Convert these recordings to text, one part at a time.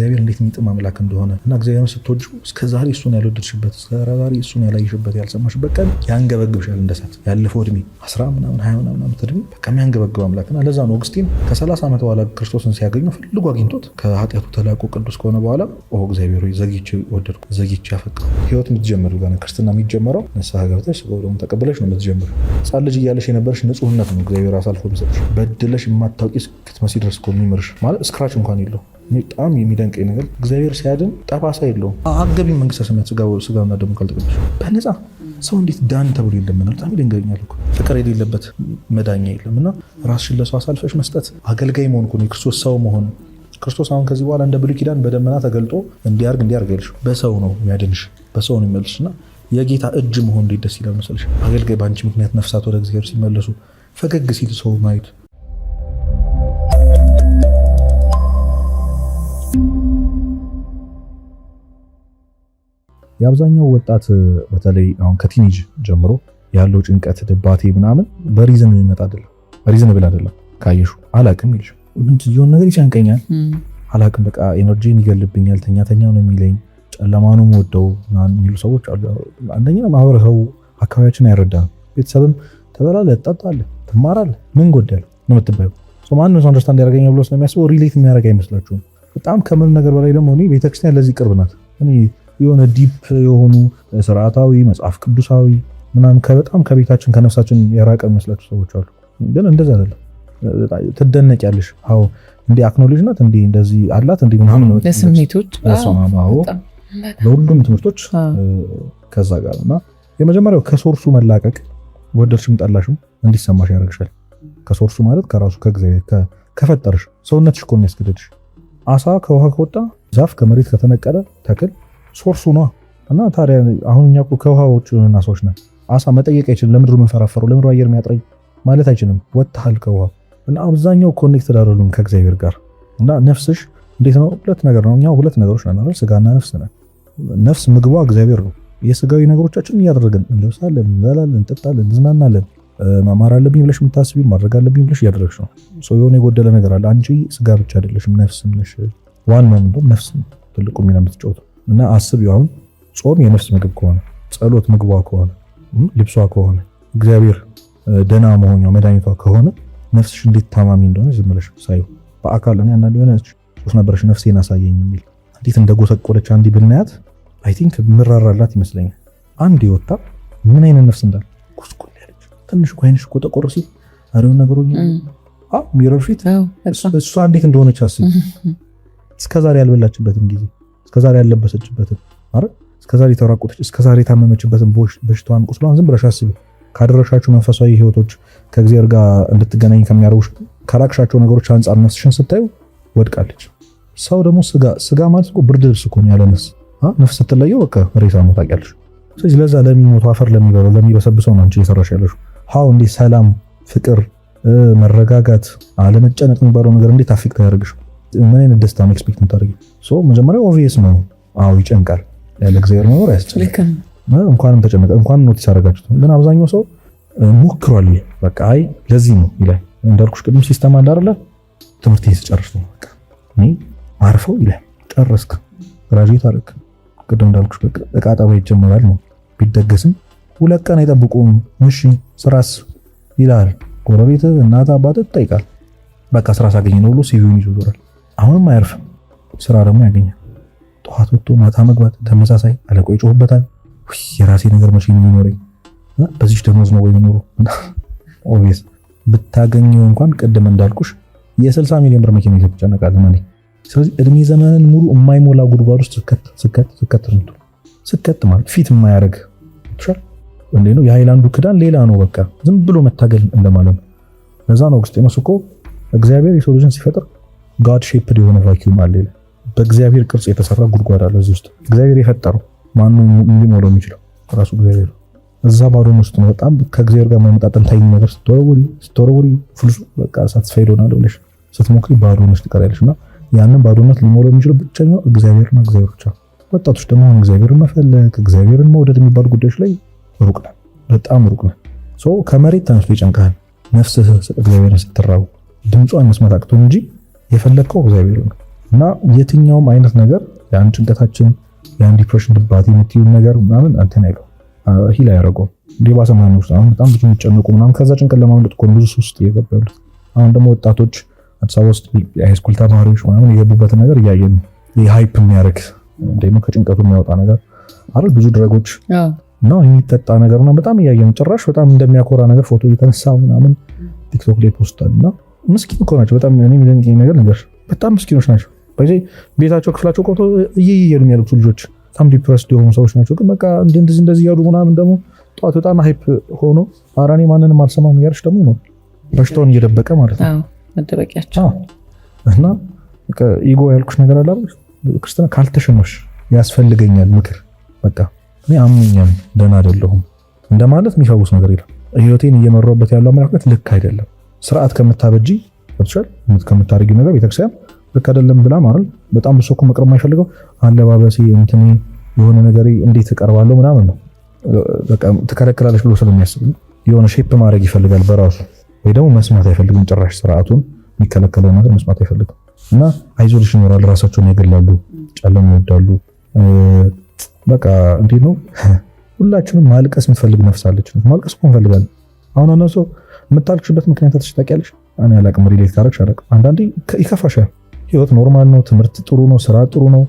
እግዚአብሔር እንዴት የሚጥም አምላክ እንደሆነ እና እግዚአብሔርን ስትወጂው እስከዛሬ እሱን ያልወደድሽበት እስከዛሬ እሱን ያላየሽበት ያልሰማሽበት ቀን ያንገበግብሻል። እንደሳት ያለፈው እድሜ 10 ምናምን 20 ምናምን ዓመት እድሜ በቃ የሚያንገበግብ አምላክና ለዛ ነው ኦግስቲን ከ30 ዓመት በኋላ ክርስቶስን ሲያገኘው ፈልጎ አግኝቶት ከኃጢአቱ ተላቆ ቅዱስ ከሆነ በኋላ እግዚአብሔር ሆይ ዘግይቼ ወደድኩ ዘግይቼ አፈቀርኩ። ህይወት የምትጀምረው ጋር ክርስትና የሚጀምረው ንስሐ ገብተሽ ስጋውን ተቀበለሽ ነው የምትጀምረው። ሕፃን ልጅ እያለሽ የነበረሽ ንጹህነት ነው እግዚአብሔር አሳልፎ የሚሰጥሽ። በድለሽ የማታውቂ እስክትመስይ ድረስ እኮ የሚምርሽ ማለት ስክራች እንኳን የለው። በጣም የሚደንቀኝ ነገር እግዚአብሔር ሲያድን ጠባሳ የለውም። አገቢ መንግስተ ሰማያት ስጋውና ደሙ ካልተቀበልሽ በነፃ ሰው እንዴት ዳን ተብሎ ይለምናል? በጣም ይደንቀኛል እኮ ፍቅር የሌለበት መዳኛ የለም። እና ራስሽን ለሰው አሳልፈሽ መስጠት አገልጋይ መሆን እኮ ነው የክርስቶስ ሰው መሆን። ክርስቶስ አሁን ከዚህ በኋላ እንደ ብሉይ ኪዳን በደመና ተገልጦ እንዲያርግ ይልሽ በሰው ነው የሚያድንሽ፣ በሰው ነው የሚመልስሽ። እና የጌታ እጅ መሆን እንዴት ደስ ይላል መሰለሽ። አገልጋይ በአንቺ ምክንያት ነፍሳት ወደ እግዚአብሔር ሲመለሱ ፈገግ ሲል ሰው ማየት የአብዛኛው ወጣት በተለይ አሁን ከቲኔጅ ጀምሮ ያለው ጭንቀት ድባቴ ምናምን በሪዝን የሚመጣ አይደለም፣ ሪዝነብል አይደለም። ካየሹ አላቅም ይልሽ የሆነ ነገር ይጨንቀኛል፣ አላቅም በቃ ኤነርጂን ይገልብኛል፣ ተኛ ነው የሚለኝ፣ ጨለማ ነው የምወደው የሚሉ ሰዎች አሉ። አንደኛ ማህበረሰቡ አካባቢያችን አይረዳም። ቤተሰብም ትበላለህ፣ ትጠጣለህ፣ ትማራለህ ምን ጎደል ነው የምትባየው። ማንም ሰው አንደርስታንድ ያደርገኛል ብሎ ስለሚያስበው ሪሌት የሚያደርግ አይመስላችሁም። በጣም ከምን ነገር በላይ ደግሞ እኔ ቤተክርስቲያን ለዚህ ቅርብ ናት። የሆነ ዲፕ የሆኑ ስርዓታዊ መጽሐፍ ቅዱሳዊ ምናምን በጣም ከቤታችን ከነፍሳችን የራቀ የሚመስላችሁ ሰዎች አሉ። ግን እንደዛ አይደለም። ትደነቂያለሽ። አዎ እንዲህ አክኖሎጂ ናት እንዲህ እንደዚህ አላት እንዲህ ምናምን ነው ለስሜቶች ለሁሉም ትምህርቶች ከዛ ጋር እና የመጀመሪያው ከሶርሱ መላቀቅ ወደድሽም ጠላሽም እንዲሰማሽ ያደርግሻል። ከሶርሱ ማለት ከራሱ ከእግዚአብሔር ከፈጠርሽ ሰውነትሽ እኮ ነው ያስገደድሽ። አሳ ከውሃ ከወጣ ዛፍ ከመሬት ከተነቀለ ተክል ሶርሱ ነው። እና ታዲያ አሁን እኛ ከውሃ ውጭ ነን ሰዎች ነን። አሳ መጠየቅ አይችልም። ለምድሩ የምንፈራፈረው ለምድሩ አየር የሚያጥረኝ ማለት አይችልም። ወጥተሃል ከውሃ እና አብዛኛው ኮኔክትድ አይደሉም ከእግዚአብሔር ጋር። እና ነፍስሽ እንዴት ነው? ሁለት ነገር ነው። እኛ ሁለት ነገሮች ነን አይደል? ስጋና ነፍስ ነን። ነፍስ ምግቧ እግዚአብሔር ነው። የስጋዊ ነገሮቻችን እያደረግን እንለብሳለን፣ እንበላለን፣ እንጠጣለን፣ እንዝናናለን። መማር አለብኝ ብለሽ የምታስቢው ማድረግ አለብኝ ብለሽ እያደረግሽ ነው። ሰው የሆነ የጎደለ ነገር አለ። አንቺ ስጋ ብቻ አይደለሽም፣ ነፍስም ነሽ። ዋናው እንደውም ነፍስ ትልቁ ሚና የምትጫወተው እና አስቢው። አሁን ጾም የነፍስ ምግብ ከሆነ ጸሎት ምግቧ ከሆነ ልብሷ ከሆነ እግዚአብሔር ደህና መሆኛው መድኃኒቷ ከሆነ ነፍስሽ እንዴት ታማሚ እንደሆነ ዝም ብለሽ ሳይው በአካል እኔ አንዳንድ የሆነች ሶስት ነበረሽ ነፍሴን አሳየኝ የሚል እንዴት እንደጎሰቆለች አንዲ ብናያት አይ ቲንክ ምራራላት ይመስለኛል። አንድ ይወጣ ምን አይነት ነፍስ እንዳለ ኩስኩል ያለች ትንሽ ኮይንሽ እኮ ጠቆር ሲል አሪው ነገሮኝ ሚረር ፊት እሷ እንዴት እንደሆነች አስቢ። እስከዛሬ ያልበላችበትን ጊዜ እስከዛሬ ያለበሰችበትን አረ እስከዛሬ ተራቆተች እስከዛሬ ታመመችበትን በሽታዋን ቁስሏን ዝም ብለሽ አስቢ። ካደረሻቸው መንፈሳዊ ህይወቶች ከእግዚአብሔር ጋር እንድትገናኝ ከሚያደርጉሽ ከራቅሻቸው ነገሮች አንፃር ነፍስሽን ስታዩ ወድቃለች። ሰው ደግሞ ስጋ ማለት እኮ ብርድ ልብስ እኮ ነው ያለ ነፍስ ስትለየው በቃ ሬሳ ነው ታውቂያለሽ። ስለዚህ ለዛ ለሚሞቱ አፈር ለሚበላው ለሚበሰብሰው ነው አንቺ እየሰራሽ ያለሽው። ሃው እንዴ ሰላም፣ ፍቅር፣ መረጋጋት፣ አለመጨነቅ የሚባለው ነገር እንዴት አፌክት ያደርግሽ? ምን አይነት ደስታ ነው ኤክስፔክት የምታደርጊው? መጀመሪያ ኦብቪየስ ነው። አዎ ይጨንቃል። ያለ እግዚአብሔር መኖር ያስጨንቃል። እንኳንም ተጨነቀ እንኳንም ኖቲስ አደረጋችሁት። ግን አብዛኛው ሰው ሞክሯል። በቃ አይ ለዚህ ነው ይላል። እንዳልኩሽ ቅድም ሲስተም አለ አይደለ? ትምህርቴን ስጨርስ ነው በቃ እኔ አርፈው ይላል። ጨረስክ ግራጁዌት አደረክ ቅድም እንዳልኩሽ በቃ እቃ ጠባ ይጀምራል ነው። ቢደገስም 2 ቀን አይጠብቁም። እሺ ስራስ ይላል። ጎረቤት እናት አባት ይጠይቃል። በቃ ስራ ሳገኝ ነው ብሎ ሲቪውን ይዞ ይዞራል። አሁንም አያርፍም። ስራ ደግሞ ያገኛል። ጠዋት ወጥቶ ማታ መግባት ተመሳሳይ። አለቆ ይጮህበታል። የራሴ ነገር መቼ ነው የሚኖረኝ? በዚህ ደሞዝ ነው ወይ የሚኖረው? ኦብቪየስ ብታገኘው እንኳን ቅድም እንዳልኩሽ የ60 ሚሊዮን ብር መኪና ይዘህ ትጨነቃለህ ማለት። ስለዚህ እድሜ ዘመንን ሙሉ የማይሞላ ጉድጓድ ውስጥ ስከት ማለት ፊት የማያደርግ ይችላል እንዴ ነው። የሃይላንዱ ክዳን ሌላ ነው። በቃ ዝም ብሎ መታገል እንደማለት ነው። ለዛ ነው አውግስጢኖስ እኮ እግዚአብሔር የሰው ልጅን ሲፈጥር ጋድ ሼፕድ የሆነ ቫኪዩም አለ። በእግዚአብሔር ቅርጽ የተሰራ ጉድጓድ አለ እዚህ ውስጥ። እግዚአብሔር የፈጠረው ማነው ሊሞላው የሚችለው? ራሱ እግዚአብሔር። እዛ ባዶን ውስጥ ነው በጣም ከእግዚአብሔር ጋር የማይመጣጠን ታይኝ ነገር ስትወረውሪ ፍልሱ በቃ ሳትስፋይድ ሆናለሁ ብለሽ ስትሞክሪ ባዶነሽ ትቀሪያለሽና ያንን ባዶነት ሊሞላው የሚችለው ብቸኛው እግዚአብሔርና እግዚአብሔር ብቻ። ወጣቶች ደግሞ እግዚአብሔርን መፈለግ እግዚአብሔርን መውደድ የሚባሉ ጉዳዮች ላይ ሩቅ ነን፣ በጣም ሩቅ ነን። ከመሬት ተነስቶ ይጨንቃል። ነፍስህ እግዚአብሔርን ስትራው ድምጿን መስማት አቅቶ እንጂ የፈለግከው እግዚአብሔር ነው። እና የትኛውም አይነት ነገር ያን ጭንቀታችን ያን ዲፕሬሽን ድባቴ የምትይው ነገር ምናምን አንተን አይለው ሂል አያደርገውም። ዲባሰ ማን ውስጥ አሁን በጣም ብዙ የሚጨነቁ ምናምን ከዛ ጭንቀት ለማምለጥ እኮ ብዙ ውስጥ እየገቡ ያሉት። አሁን ደግሞ ወጣቶች አዲስ አበባ ውስጥ የሃይስኩል ተማሪዎች ምናምን የገቡበትን ነገር እያየን ነው። የሃይፕ የሚያደርግ እንደሞ ከጭንቀቱ የሚያወጣ ነገር አይደል ብዙ ድረጎች ነው የሚጠጣ ነገርና በጣም እያየን ጭራሽ በጣም እንደሚያኮራ ነገር ፎቶ እየተነሳ ምናምን ቲክቶክ ላይ ፖስታልና ምስኪን እኮ ናቸው። በጣም እኔ የሚደንቀኝ ነገር በጣም ምስኪኖች ናቸው። በዚህ ቤታቸው ክፍላቸው ቆርጦ እየየሉ የሚያለቅሱ ልጆች በጣም ዲፕረስድ የሆኑ ሰዎች ናቸው። ግን በቃ እንደዚህ ያሉ ምናምን ደግሞ ጧት በጣም ሃይፕ ሆኖ አራኔ ማንንም አልሰማም እያለች ደግሞ ነው በሽታውን እየደበቀ ማለት ነው። መደበቂያቸው እና ኢጎ ያልኩሽ ነገር አለ አይደል? ክርስትና ካልተሸነፍሽ ያስፈልገኛል ምክር በቃ እኔ አምኛም ደህና አይደለሁም እንደማለት የሚፈውስ ነገር የለም። ህይወቴን እየመራሁበት ያለው አመለካከት ልክ አይደለም። ስርዓት ከምታበጂ ወጥቻል ከምታረጊ ነገር ቤተክርስቲያን ልክ አይደለም ብላ ማለት በጣም ብዙ እኮ መቅረብ የማይፈልገው አለባበሴ እንትኔ የሆነ ነገር እንዴት እቀርባለሁ ምናምን ነው። በቃ ተከለከላለሽ ብሎ ስለሚያስብ የሆነ ሼፕ ማድረግ ይፈልጋል በራሱ ወይ ደግሞ መስማት አይፈልግም። ጭራሽ ስርዓቱን የሚከለከለው ነገር መስማት አይፈልግም እና አይዞሌሽን ይኖራል። ራሳቸውን ያገላሉ፣ ጨለማ ይወዳሉ። በቃ እንዴት ነው ሁላችንም ማልቀስ የምትፈልግ ነፍስ አለች። ማልቀስ እኮ እንፈልጋለን። አሁን አንተ ሰው የምታልቅሽበት ምክንያት ታውቂያለሽ? እኔ አላቅም። ሪሌት ካረግሽ አላቅም። አንዳንዴ ይከፋሻል። ህይወት ኖርማል ነው። ትምህርት ጥሩ ነው። ስራ ጥሩ ነው።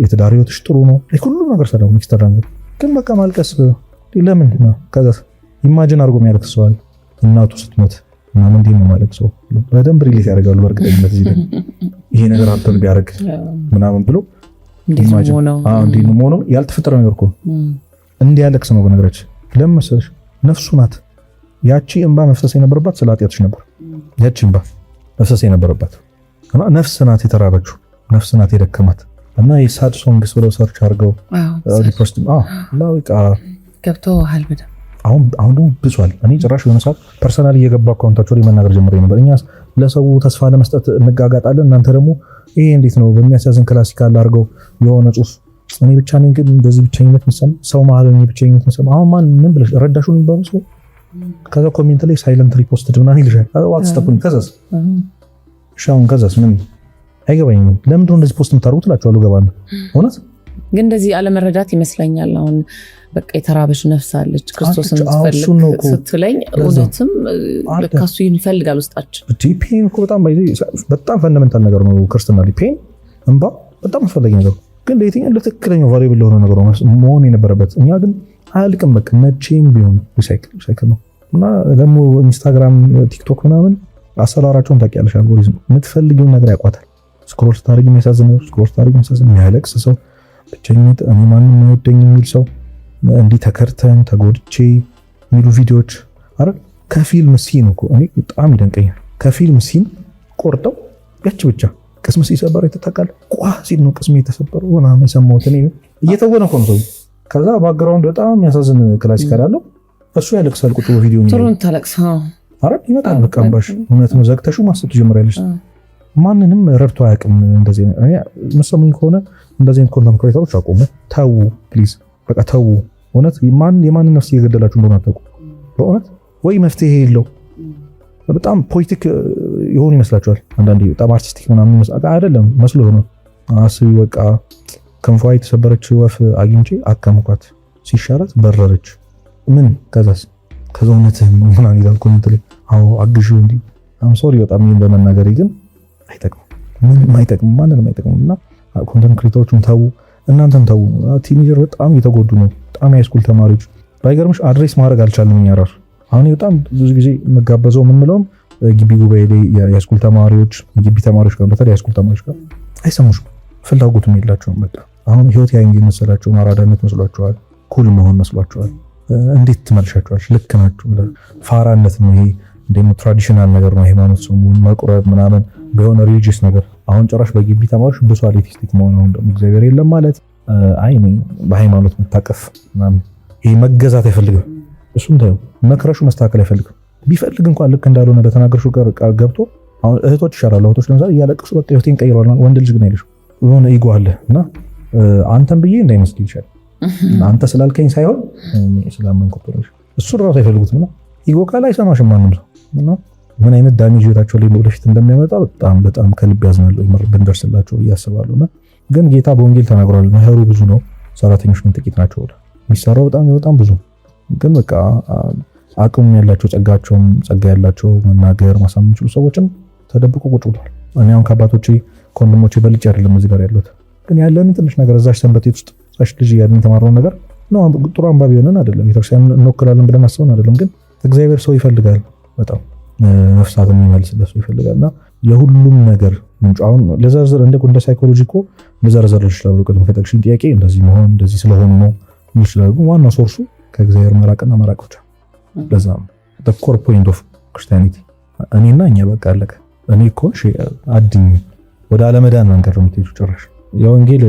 የትዳር ህይወትሽ ጥሩ ነው። ሁሉም ነገር ሰላም ነው። ይስተራንገ ግን በቃ ማልቀስ ለምን ነው? ከዛ ኢማጂን አድርጎ የሚያለቅሰዋል እናቱ ስትሞት ምናምን እንዴት ነው ማለት ሰው በደንብ ሪሌት ያደርጋሉ። በእርግጠኝነት እዚህ ይሄ ነገር አንተን ቢያደርግ ምናምን ብሎ ኢማጂን ነው ያልተፈጠረ ነገር እኮ እንዲያለቅስ ነው። በነገራችን ለምን መሰለሽ ነፍሱ ናት ያቺ እንባ መፍሰስ የነበረባት ስለ ኃጢአትሽ ነበር። ያቺ እንባ መፍሰስ የነበረባት እና ነፍስ ናት የተራበችው፣ ነፍስ ናት የደከማት እና የሳድ ሶንግስ ብለው ሰርች አድርገው ሪፖስት ገብቶ ሀልበደ አሁን ደግሞ ብሷል። እኔ ጭራሽ የሆነ ሰዓት ፐርሰናል እየገባ አካውንታቸው ላይ መናገር ጀምሬ ነበር። እኛ ለሰው ተስፋ ለመስጠት እንጋጋጣለን፣ እናንተ ደግሞ ይሄ እንዴት ነው በሚያሳዝን ክላሲካል አድርገው የሆነ ጽሁፍ እኔ ብቻ ነኝ ግን እንደዚህ ብቸኝነት መሰማ ሰው መሀል እኔ ብቸኝነት መሰማ። አሁን ማን ምን ብለሽ ረዳሹ የሚባለው ሰው ከዛ ኮሜንት ላይ ሳይለንት ሪፖስትድ ምናምን ይልሻል። ዋትስአፕን ከዛስ ሻውን ከዛስ ምን አይገባኝም። ለምንድን ነው እንደዚህ ፖስት የምታደርጉት እላቸዋለሁ። ገባለሁ እውነት ግን እንደዚህ አለመረዳት ይመስለኛል። አሁን በቃ የተራበሽ ነፍስ አለች ክርስቶስን ትፈልግ ስትለኝ እውነትም ለካሱ ይፈልጋል ውስጣችን። ፔን እኮ በጣም ፈንዳሜንታል ነገር ነው ክርስትና ላይ ፔን እንባ በጣም አስፈላጊ ነገር ግን ለየትኛው ለትክክለኛው ቫሪብል ለሆነ ነገር መሆን የነበረበት እኛ ግን አያልቅም። በቃ መቼም ቢሆን ሪሳይክል ነው እና ደግሞ ኢንስታግራም ቲክቶክ ምናምን አሰራራቸውን ታውቂያለሽ። አልጎሪዝም የምትፈልጊውን ነገር ያውቋታል። ስክሮል ስታደርጊ የሚያሳዝነው የሚያለቅስ ሰው ብቸኝነት እኔ ማንም አይወደኝ የሚል ሰው እንዲህ ተከርተን ተጎድቼ የሚሉ ቪዲዮዎች አረ ከፊልም ሲን እኮ እኔ በጣም ይደንቀኛል። ከፊልም ሲን ቆርጠው ያች ብቻ ቅስም ሲሰበር የተታቃለ ቋ ሲል ነው ቅስም የተሰበረው ምናምን የሰማሁት እኔ እየተወነ እኮ ነው ሰው። ከዛ ባክግራውንድ በጣም የሚያሳዝን ክላሲካል አለው እሱ ያለቅሳል። ቁጭ በቪዲዮ ነው ጥሩን ታለቅሳ አረ ይመጣል። በቃ አምባሽ እውነት ነው። ዘግተሽው ማሰብ ትጀምሪያለሽ። ማንንም ረድቶ አያውቅም። እንደዚህ ነው መሰሙኝ ከሆነ እንደዚህ አይነት ኮንተንት ክሬተሮች አቆሙ። ተው ፕሊዝ በቃ ተው። እውነት የማንን ነፍስ እየገደላችሁ እንደሆነ አታውቁ። በእውነት ወይ መፍትሄ የለው። በጣም ፖለቲክ የሆኑ ይመስላችኋል አንዳንዴ በጣም አርቲስቲክ ምናምን አይደለም መስሎ ነው። አስቢ በቃ ክንፏ የተሰበረች ወፍ አግኝቼ አከምኳት ሲሻላት በረረች። ምን ከዛስ ከዛውነትህ ምናምን ይላል ኮሜንት ላይ። አዎ አግዢው እንዲ አም ሶሪ በጣም ይሄን በመናገሬ ግን አይጠቅም፣ ምንም አይጠቅም፣ ማንንም አይጠቅም። እና ኮንተንት ክሬተሮቹን ተው፣ እናንተም ተው። ቲኔጀር በጣም እየተጎዱ ነው። በጣም የሃይስኩል ተማሪዎች ባይገርምሽ አድሬስ ማድረግ አልቻልንም እኛ ራሱ። አሁን በጣም ብዙ ጊዜ መጋበዘው የምንለውም ግቢ ጉባኤ ላይ የሃይስኩል ተማሪዎች የግቢ ተማሪዎች ጋር በተለይ የሃይስኩል ተማሪዎች ጋር አይሰሙሽም፣ ፍላጎቱም የላቸውም። በቃ አሁን ህይወት ያንጊ መሰላቸው፣ ማራዳነት መስሏቸዋል፣ ኩል መሆን መስሏቸዋል። እንዴት ትመልሻቸዋለሽ? ልክ ናችሁ ብለህ ፋራነት ነው ይሄ። እንደሞ ትራዲሽናል ነገር ነው ሃይማኖት ሰው መቁረብ ምናምን በሆነ ሪሊጂየስ ነገር። አሁን ጭራሽ በግቢ ተማሪዎች ብሷል ኤቲስቲክ መሆን። አሁን ደግሞ እግዚአብሔር የለም ማለት አይ እኔ በሃይማኖት መታቀፍ ምናምን ይሄ መገዛት አይፈልግም። እሱም ታዩ መክረሹ መስተካከል አይፈልግም። ቢፈልግ እንኳን ልክ እንዳልሆነ በተናገርሹ ጋር ገብቶ አሁን እህቶች ይሻላሉ። እህቶች ለምሳሌ እያለቀሱ በቃ ህይወቴን ቀይሯል። ወንድ ልጅ ግን አይልሽ የሆነ ኢጎ አለ እና አንተን ብዬ እንዳይመስል ይችላል አንተ ስላልከኝ ሳይሆን እኔ ስላመንኩት ብለሽ እሱ ራሱ አይፈልጉትም እና ኢጎ ካለ አይሰማሽም ማንም ሰው እና ምን አይነት ዳሜጅ ህይወታቸው ላይ ወደፊት እንደሚያመጣ በጣም ከልብ ያዝናለሁ ብንደርስላቸው እያስባለሁና ግን ጌታ በወንጌል ተናግሯል። መኸሩ ብዙ ነው፣ ሰራተኞች ግን ጥቂት ናቸው። የሚሰራው በጣም ብዙ ግን በቃ አቅም ያላቸው ጸጋ ያላቸው መናገር ማሳመን የሚችሉ ሰዎችን ተደብቆ ቁጭ ብሏል። እኔ አሁን ከአባቶቼ ከወንድሞቼ በልጬ አይደለም እዚህ ጋር ያለሁት፣ ግን ያለንን ትንሽ ነገር እዛች ሰንበት ቤት ውስጥ እዛች ልጅ ያለን የተማርነውን ነገር ነው። ጥሩ አንባቢ ሆነን አይደለም ቤተክርስቲያን እንወክላለን ብለን አስበን አይደለም፣ ግን እግዚአብሔር ሰው ይፈልጋል፣ በጣም ነፍሳትን የሚመልስለት ሰው ይፈልጋልና የሁሉም ነገር ምንጩ አሁን ለዘርዘር እንደ ሳይኮሎጂ እኮ ለዘርዘር ይችላል። ቅድም ከጠቅሽኝ ጥያቄ እንደዚህ መሆን እንደዚህ ስለሆኑ ነው ይችላል። ዋና ሶርሱ ከእግዚአብሔር መራቅና መራቅ ብቻ። ለዛ ነው the core point of Christianity እኔና እኛ በቃ አለቀ። እኔ እኮ አድኝ ወደ አለመዳን መንገድ ነው የምትሄጂው ጭራሽ። የወንጌል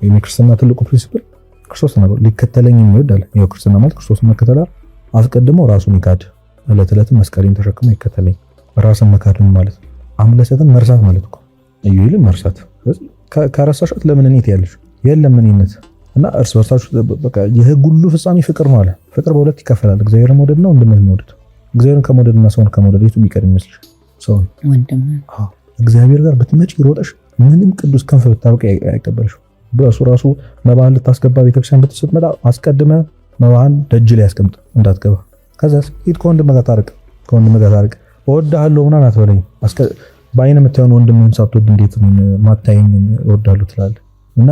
የክርስትና ትልቁ ፕሪንሲፕል ክርስቶስ ነው ሊከተለኝ የሚወድ አለ። ያው ክርስትና ማለት ክርስቶስን መከተል አስቀድሞ ራሱን ይካድ ዕለት ዕለት መስቀሌን ተሸክሞ ይከተለኝ። ራስን መካድ ማለት አምለሰትን መርሳት ማለት እኮ እዩይልም መርሳት። ከረሳሻት ለምን እኔ ትያለሽ? የለም እኔነት እና እርስ በርሳችሁ በቃ የሕግ ሁሉ ፍጻሜ ፍቅር ነው አለ። ፍቅር በሁለት ይከፈላል። እግዚአብሔርን መውደድ ነው ወንድምህን መውደድ። እግዚአብሔርን ከመውደድና ሰውን ከመውደድ የቱ የሚቀድም ይመስልሽ? ሰውን ወንድምህን። አዎ እግዚአብሔር ጋር ብትመጪ ሮጠሽ ምንም ቅዱስ ክንፍ ብታውቂ አይቀበልሽም። በሱ ራሱ መባህን ልታስገባ ቤተክርስቲያን ስትመጣ አስቀድመ መባህን ደጅ ላይ ያስቀምጥ እንዳትገባ። ከዛስ ሂድ ከወንድምህ ጋር ታርቅ። እወድሃለሁ ምናምን አትበለኝ። በአይን የምታየውን ወንድምህን ሳትወድ እንዴት ማታየኝ እወድሃለሁ ትላለህ? እና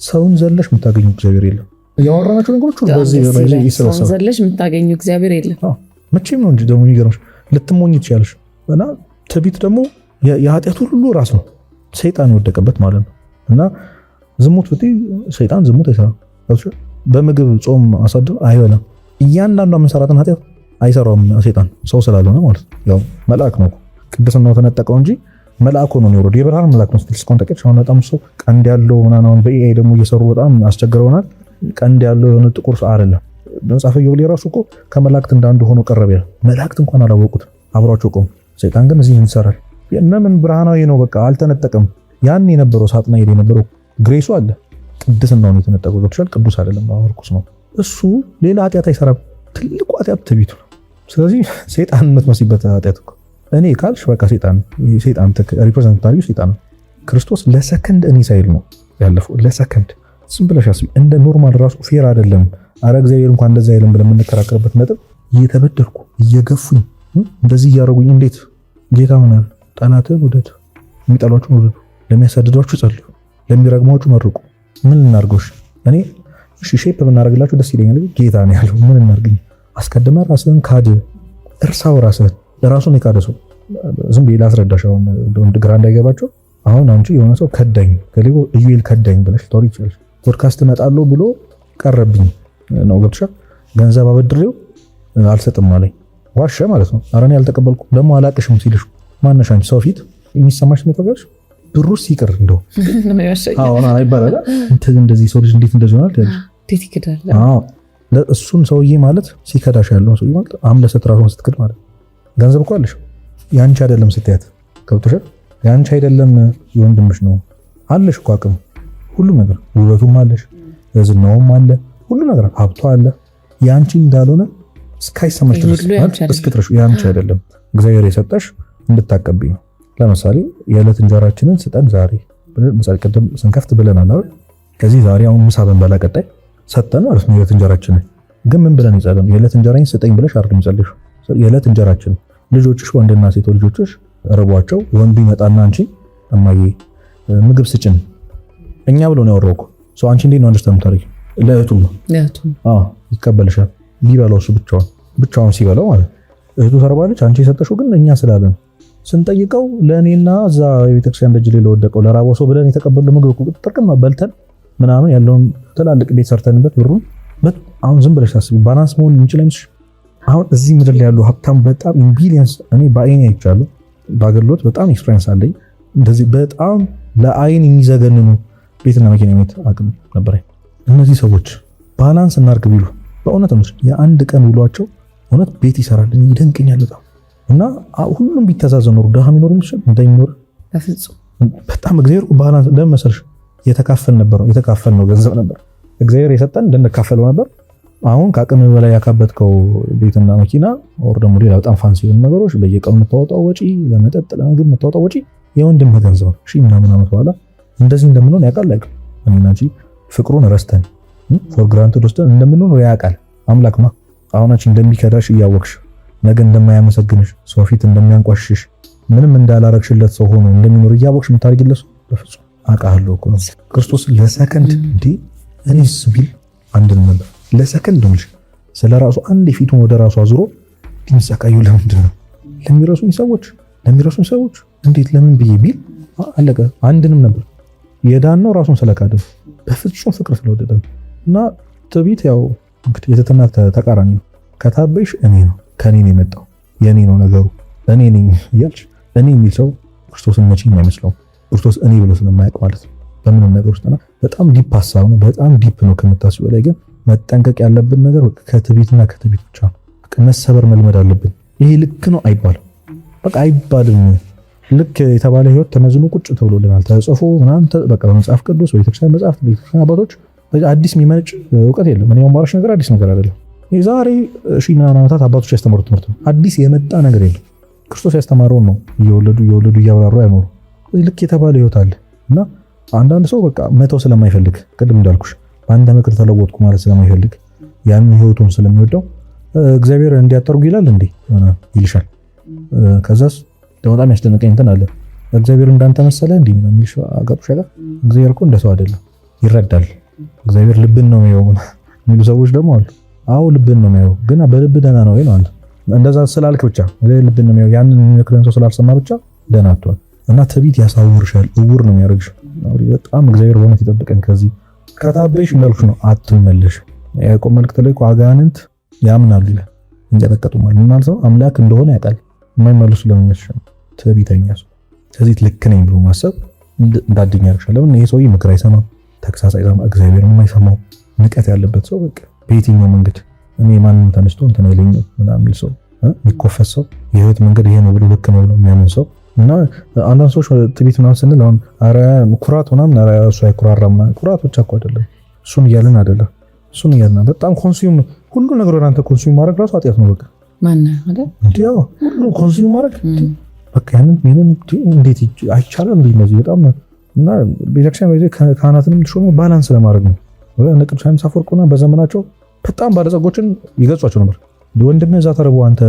ሰውን ዘለሽ የምታገኙ እግዚአብሔር የለም። ያወራናቸው ነገሮች ሁሉ በዚህ ይሰለሰሉ። ሰውን ዘለሽ የምታገኙ እግዚአብሔር የለም መቼም ነው እንጂ ደግሞ የሚገርምሽ ልትሞኝ ትችያለሽ። እና ትዕቢት ደግሞ የኃጢአት ሁሉ ራስ ነው፣ ሰይጣን የወደቀበት ማለት ነው። እና ዝሙት ብትይ ሰይጣን ዝሙት አይሰራም። በምግብ ጾም አሳድር አይበላም። እያንዳንዷ የምንሰራትን ኃጢአት አይሰራውም ሰይጣን፣ ሰው ስላልሆነ ማለት ነው። ያው መልአክ ነው ቅድስናው ተነጠቀው እንጂ መልአክ ሆኖ ነው የወረደው። የብርሃን መልአክ ነው ስትል እስካሁን ተቀጭ። አሁን በጣም ሰው ቀንድ ያለው ምናምን በኤአይ ደግሞ እየሰሩ በጣም አስቸግረውናል። ቀንድ ያለው የሆነ ጥቁር ሰው አይደለም። መጽሐፈ ኢዮብ ራሱ እኮ ከመላእክት እንዳንዱ ሆኖ ቀረበ ይላል። መላእክት እንኳን አላወቁትም፣ አብሯቸው ቆሙ። ሰይጣን ግን እዚህ ይሰራል። የነምን ብርሃናዊ ነው በቃ አልተነጠቀም። ያን የነበረው ሳጥናኤል የነበረው ግሬሱ አለ፣ ቅድስናው ነው የተነጠቀው። ገብቶሻል? ቅዱስ አይደለም ርኩስ ነው እሱ። ሌላ ኃጢአት አይሰራም። ትልቁ ኃጢአት ትዕቢቱ ነው። ስለዚህ ሰይጣን የምትመስይበት ኃጢአት እኮ እኔ ካልሽ በቃ ሰይጣን ሪፕሬዘንት ታሪው ሰይጣን። ክርስቶስ ለሰከንድ እኔ ሳይል ነው ያለፈው። ለሰከንድ ዝም ብለሽ አስቢ። እንደ ኖርማል ራሱ ፌር አይደለም። አረ እግዚአብሔር እንኳን እንደዛ አይልም ብለን የምንከራከርበት ነጥብ እየተበደልኩ እየገፉኝ እንደዚህ እያደረጉኝ እንዴት ጌታ ምናል ጠላትህን ውደድ፣ የሚጠሏችሁን ውደዱ፣ ለሚያሳድዷችሁ ጸልዩ፣ ለሚረግሟችሁ መርቁ። ምን እናርጎሽ? እኔ እሺ ሼፕ ብናደርግላችሁ ደስ ይለኛል። ጌታ ነው ያለው። ምን እናርግኝ? አስቀድመ ራስህን ካድ፣ እርሳው ራስህን። ለራሱን የካደ ሰው ዝም ብዬ ላስረዳሽ፣ አሁን ግራ እንዳይገባቸው። አሁን አንቺ የሆነ ሰው ከዳኝ ከሌጎ ኢዩኤል ከዳኝ ብለሽ ታወሪ ይችላል። ፖድካስት እመጣለሁ ብሎ ቀረብኝ ነው ገብቶሻል። ገንዘብ አበድሬው አልሰጥም አለኝ፣ ዋሸ ማለት ነው። ኧረ እኔ አልተቀበልኩም ደግሞ አላቅሽም ሲልሽ ማነሽ አንቺ? ሰው ፊት የሚሰማሽ ነው ተጋሽ ብሩስ ይቅር እንደው አሁን አይባላል እንደዚህ ሰው ልጅ እንዴት እንደዚህ ሆናል ታዲያ እንዴት ይከዳል? አዎ ለእሱን ሰውዬ ማለት ሲከዳሽ ያለው ሰውዬ ማለት አምለሰት ራሱን ስትክድ ማለት ገንዘብ እኮ አለሽ ያንቺ አይደለም ስትያት ገብቶሻል። ያንቺ አይደለም የወንድምሽ ነው አለሽ እኮ አቅም፣ ሁሉ ነገር ውበቱም አለሽ፣ ዝናውም አለ፣ ሁሉ ነገር ሀብቷ አለ። ያንቺ እንዳልሆነ እስካይሰማሽ ድረስ እስክትረሽ ያንቺ አይደለም እግዚአብሔር የሰጠሽ እንድታቀብኝ ነው። ለምሳሌ የዕለት እንጀራችንን ስጠን ዛሬ ብለን ምሳሌ ቀደም ስንከፍት ብለናል አይደል? ከዚህ ዛሬ አሁን ምሳ በንበላ ቀጣይ ሰጠን ማለት ነው። የዕለት እንጀራችንን ግን ምን ብለን ይጸልም? የዕለት እንጀራዬን ስጠኝ ብለሽ አይደለም ይጸልሽ። የዕለት እንጀራችን ልጆችሽ ወንድና ሴት ልጆችሽ ረቧቸው ወንዱ ይመጣና አንቺ እማዬ ምግብ ስጭን እኛ ብሎ ነው ያወራው እኮ ሰው። አንቺ እንዴት ነው አንደርስታንድ ታሪክ ለእህቱም ነው ይቀበልሻል። ቢበላው እሱ ብቻውን ሲበላው ማለት እህቱ ተርባለች፣ አንቺ የሰጠሽው ግን እኛ ስላለን ስንጠይቀው ለእኔና እዛ የቤተክርስቲያን ደጅ ላይ ለወደቀው ለራበው ሰው ብለን የተቀበለው ምግብ እኮ ጥርቅም በልተን ምናምን ያለውን ትላልቅ ቤት ሰርተንበት ብሩን አሁን ዝም ብለሽ ታስቢ ባላንስ መሆን እንችል አይመስልሽ? አሁን እዚህ ምድር ላይ ያሉ ሀብታም በጣም ኢምቢሊየንስ እኔ በአይኔ አይቻለሁ። በአገልግሎት በጣም ኤክስፒሪየንስ አለኝ። እንደዚህ በጣም ለአይን የሚዘገንኑ ቤትና መኪና ቤት አቅም ነበረኝ። እነዚህ ሰዎች ባላንስ እናርግ ቢሉ በእውነት ነው የአንድ ቀን ውሏቸው እውነት ቤት ይሰራል ይደንቀኛል በጣም። እና ሁሉም ቢተዛዘኑ ኖሩ ድሃ የሚኖር ይችላል እንደሚኖር በፍጹም በጣም እግዚአብሔር ባላንስ ለምን መሰለሽ የተካፈል ነው ገንዘብ ነበር እግዚአብሔር የሰጠን እንድንካፈለው ነበር። አሁን ከአቅም በላይ ያካበትከው ቤትና መኪና ወር ደግሞ ሌላ በጣም ፋንሲ የሆኑ ነገሮች በየቀኑ የምታወጣው ወጪ፣ ለመጠጥ ለምግብ የምታወጣው ወጪ የወንድም ገንዘብ ነው። እሺ ምናምን ዓመት በኋላ እንደዚህ እንደምንሆን ያውቃል አይደል? እኔና አንቺ ፍቅሩን ረስተን ፎር ግራንትድ ወስደን እንደምንሆን ያውቃል አምላክማ። አሁናችን እንደሚከዳሽ እያወቅሽ ነገ እንደማያመሰግንሽ ሰው ፊት እንደሚያንቋሽሽ ምንም እንዳላረግሽለት ሰው ሆኖ እንደሚኖር እያወቅሽ የምታደርጊለት በፍጹም አውቃለሁ እኮ ነው። ክርስቶስ ለሰከንድ እንዴ እኔስ ቢል አንድ ነበር ለሰከንድ ነው ስለራሱ አንድ ፊቱን ወደ ራሱ አዙሮ ሊሰቃዩ ለምንድን ነው ለሚረሱኝ ሰዎች እንዴት ለምን ብዬ ቢል አለቀ። አንድንም ነበር የዳነው ራሱን ስለካደ በፍጹም ፍቅር ስለወደደ እና ትዕቢት ያው እንግዲህ የትህትና ተቃራኒ ነው። ከታበይሽ እኔ ነው ከኔ ነው የመጣው የኔ ነው ነገሩ እኔ ነኝ እያልሽ እኔ የሚል ሰው ክርስቶስን መቼም አይመስለውም። ክርስቶስ እኔ ብሎ ስለማያውቅ ማለት ነው በምንም ነገር ውስጥና በጣም ዲፕ ሀሳብ ነው። በጣም ዲፕ ነው ከምታስቡ በላይ ግን መጠንቀቅ ያለብን ነገር ከትዕቢትና ከትዕቢት ብቻ ነው። መሰበር መልመድ አለብን። ይሄ ልክ ነው አይባልም፣ በቃ አይባልም። ልክ የተባለ ህይወት ተመዝኖ ቁጭ ተብሎልናል ተጽፎ ምናምን በቃ በመጽሐፍ ቅዱስ ቤተክርስቲያን መጽሐፍት ቤተክርስቲያን አባቶች አዲስ የሚመነጭ እውቀት የለም። እኔ ማራሽ ነገር አዲስ ነገር አይደለም። የዛሬ ሺህ ምናምን ዓመታት አባቶች ያስተማሩት ትምህርት ነው። አዲስ የመጣ ነገር የለም። ክርስቶስ ያስተማረውን ነው እየወለዱ እያብራሩ ያኖሩ። ልክ የተባለ ህይወት አለ እና አንዳንድ ሰው በቃ መተው ስለማይፈልግ ቅድም እንዳልኩሽ በአንድ ምክር ተለወጥኩ ማለት ስለማይፈልግ ያንን ህይወቱን ስለሚወደው እግዚአብሔር እንዲያጠርጉ ይላል እንዴ ይልሻል። ከዛስ በጣም ያስደነቀኝ እንትን አለ እግዚአብሔር እንዳንተ መሰለ እንዴ ነው የሚልሽ አጋጥሽ አይደል? እግዚአብሔር እኮ እንደሰው አይደለም፣ ይረዳል። እግዚአብሔር ልብን ነው የሚያየው የሚሉ ሰዎች ደግሞ አሉ። አዎ ልብን ነው የሚያየው፣ ግን በልብ ደህና ነው ወይ ነው አለ። እንደዛ ስላልክ ብቻ ልብን ነው የሚያየው ያንን የሚመክረን ሰው ስላልሰማ ብቻ ደህና አትሆን እና ትዕቢት ያሳውርሻል፣ እውር ነው የሚያደርግሽ። በጣም እግዚአብሔር በእውነት ይጠብቀን ከዚህ ከታበይሽ እንዳልኩሽ ነው አትመለሽ። ያዕቆብ መልእክት ላይ እኮ አጋንንት ያምናሉ ይላል እንጀጠቀጡማል ምናል ሰው አምላክ እንደሆነ ያውቃል የማይመለሱ ለምንሽ ትዕቢተኛ ሰው ስለዚህ ልክ ነኝ ብሎ ማሰብ እንዳድኛ ያርሻል። ለምን ይሄ ሰውዬ ምክር አይሰማም፣ ተክሳስ አይሰማም፣ እግዚአብሔርን የማይሰማው ንቀት ያለበት ሰው በቃ በየትኛው መንገድ እኔ ማንንም ተነስቶ እንትን አይለኝም ምናምን የሚል ሰው የሚኮፈስ ሰው የህይወት መንገድ ይሄ ነው ብሎ ልክ ነው ብሎ የሚያምን ሰው እና አንዳንድ ሰዎች ትዕቢት ምናምን ስንል አሁን ኧረ ኩራት ምናምን ኧረ እሱ አይኩራራም ምናምን ኩራት ብቻ እኮ አይደለም እሱን እያልን አይደለም እሱን እያልን በጣም ኮንሱም ሁሉ ነገር ወደ አንተ ኮንሱም ማድረግ ራሱ ኃጢአት ነው። በቃ ማን አይደል እንዴው ሁሉ ኮንሱም ማድረግ በቃ ያንን እንዴት አይቻልም እንዴ እንደዚህ በጣም እና ቤተክርስቲያን ወይ ካህናትንም ተሾመ ባላንስ ለማድረግ ነው። ወደ ቅዱሳን ሳፎርቁና በዘመናቸው በጣም ባለጸጎችን ይገጿቸው ነበር። ወንድምህ እዛ ተርቦ አንተ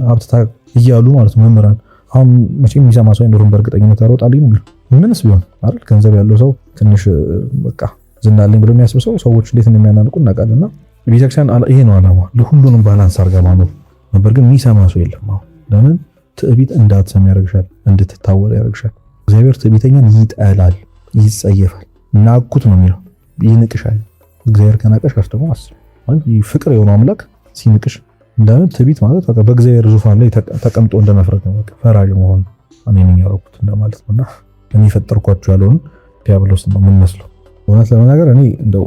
ሀብት እያሉ ማለት ነው መምህራን አሁን መቼም የሚሰማ ሰው እንደሆነ በእርግጠኝነት ያሮጣልኝ ነው ምንስ ቢሆን አይደል ገንዘብ ያለው ሰው ትንሽ በቃ ዝናለኝ ብሎ የሚያስብ ሰው ሰዎች እንዴት እንደሚያናንቁ እናውቃለንና ቤተክርስቲያን ይሄ ነው ዓላማ ለሁሉንም ባላንስ አድርጋ ማኖር ነበር። ግን የሚሰማ ሰው የለም። አሁን ለምን ትዕቢት እንዳትሰማ ያደርግሻል፣ እንድትታወር ያደርግሻል። እግዚአብሔር ትዕቢተኛን ይጠላል፣ ይጸየፋል። ናቁት ነው የሚለው ይንቅሻል። እግዚአብሔር ከናቀሽ ደግሞ አስብ ማለት ፍቅር የሆነው አምላክ ሲንቅሽ እንደምን ትዕቢት ማለት በቃ በእግዚአብሔር ዙፋን ላይ ተቀምጦ እንደመፍረድ ነው። በቃ ፈራጅ መሆን እኔ ነኝ ያደረኩት እንደማለት ነውና እኔ ፈጠርኳችሁ ያለውን ዲያብሎስ ነው የምንመስለው። እውነት ለመናገር እኔ እንደው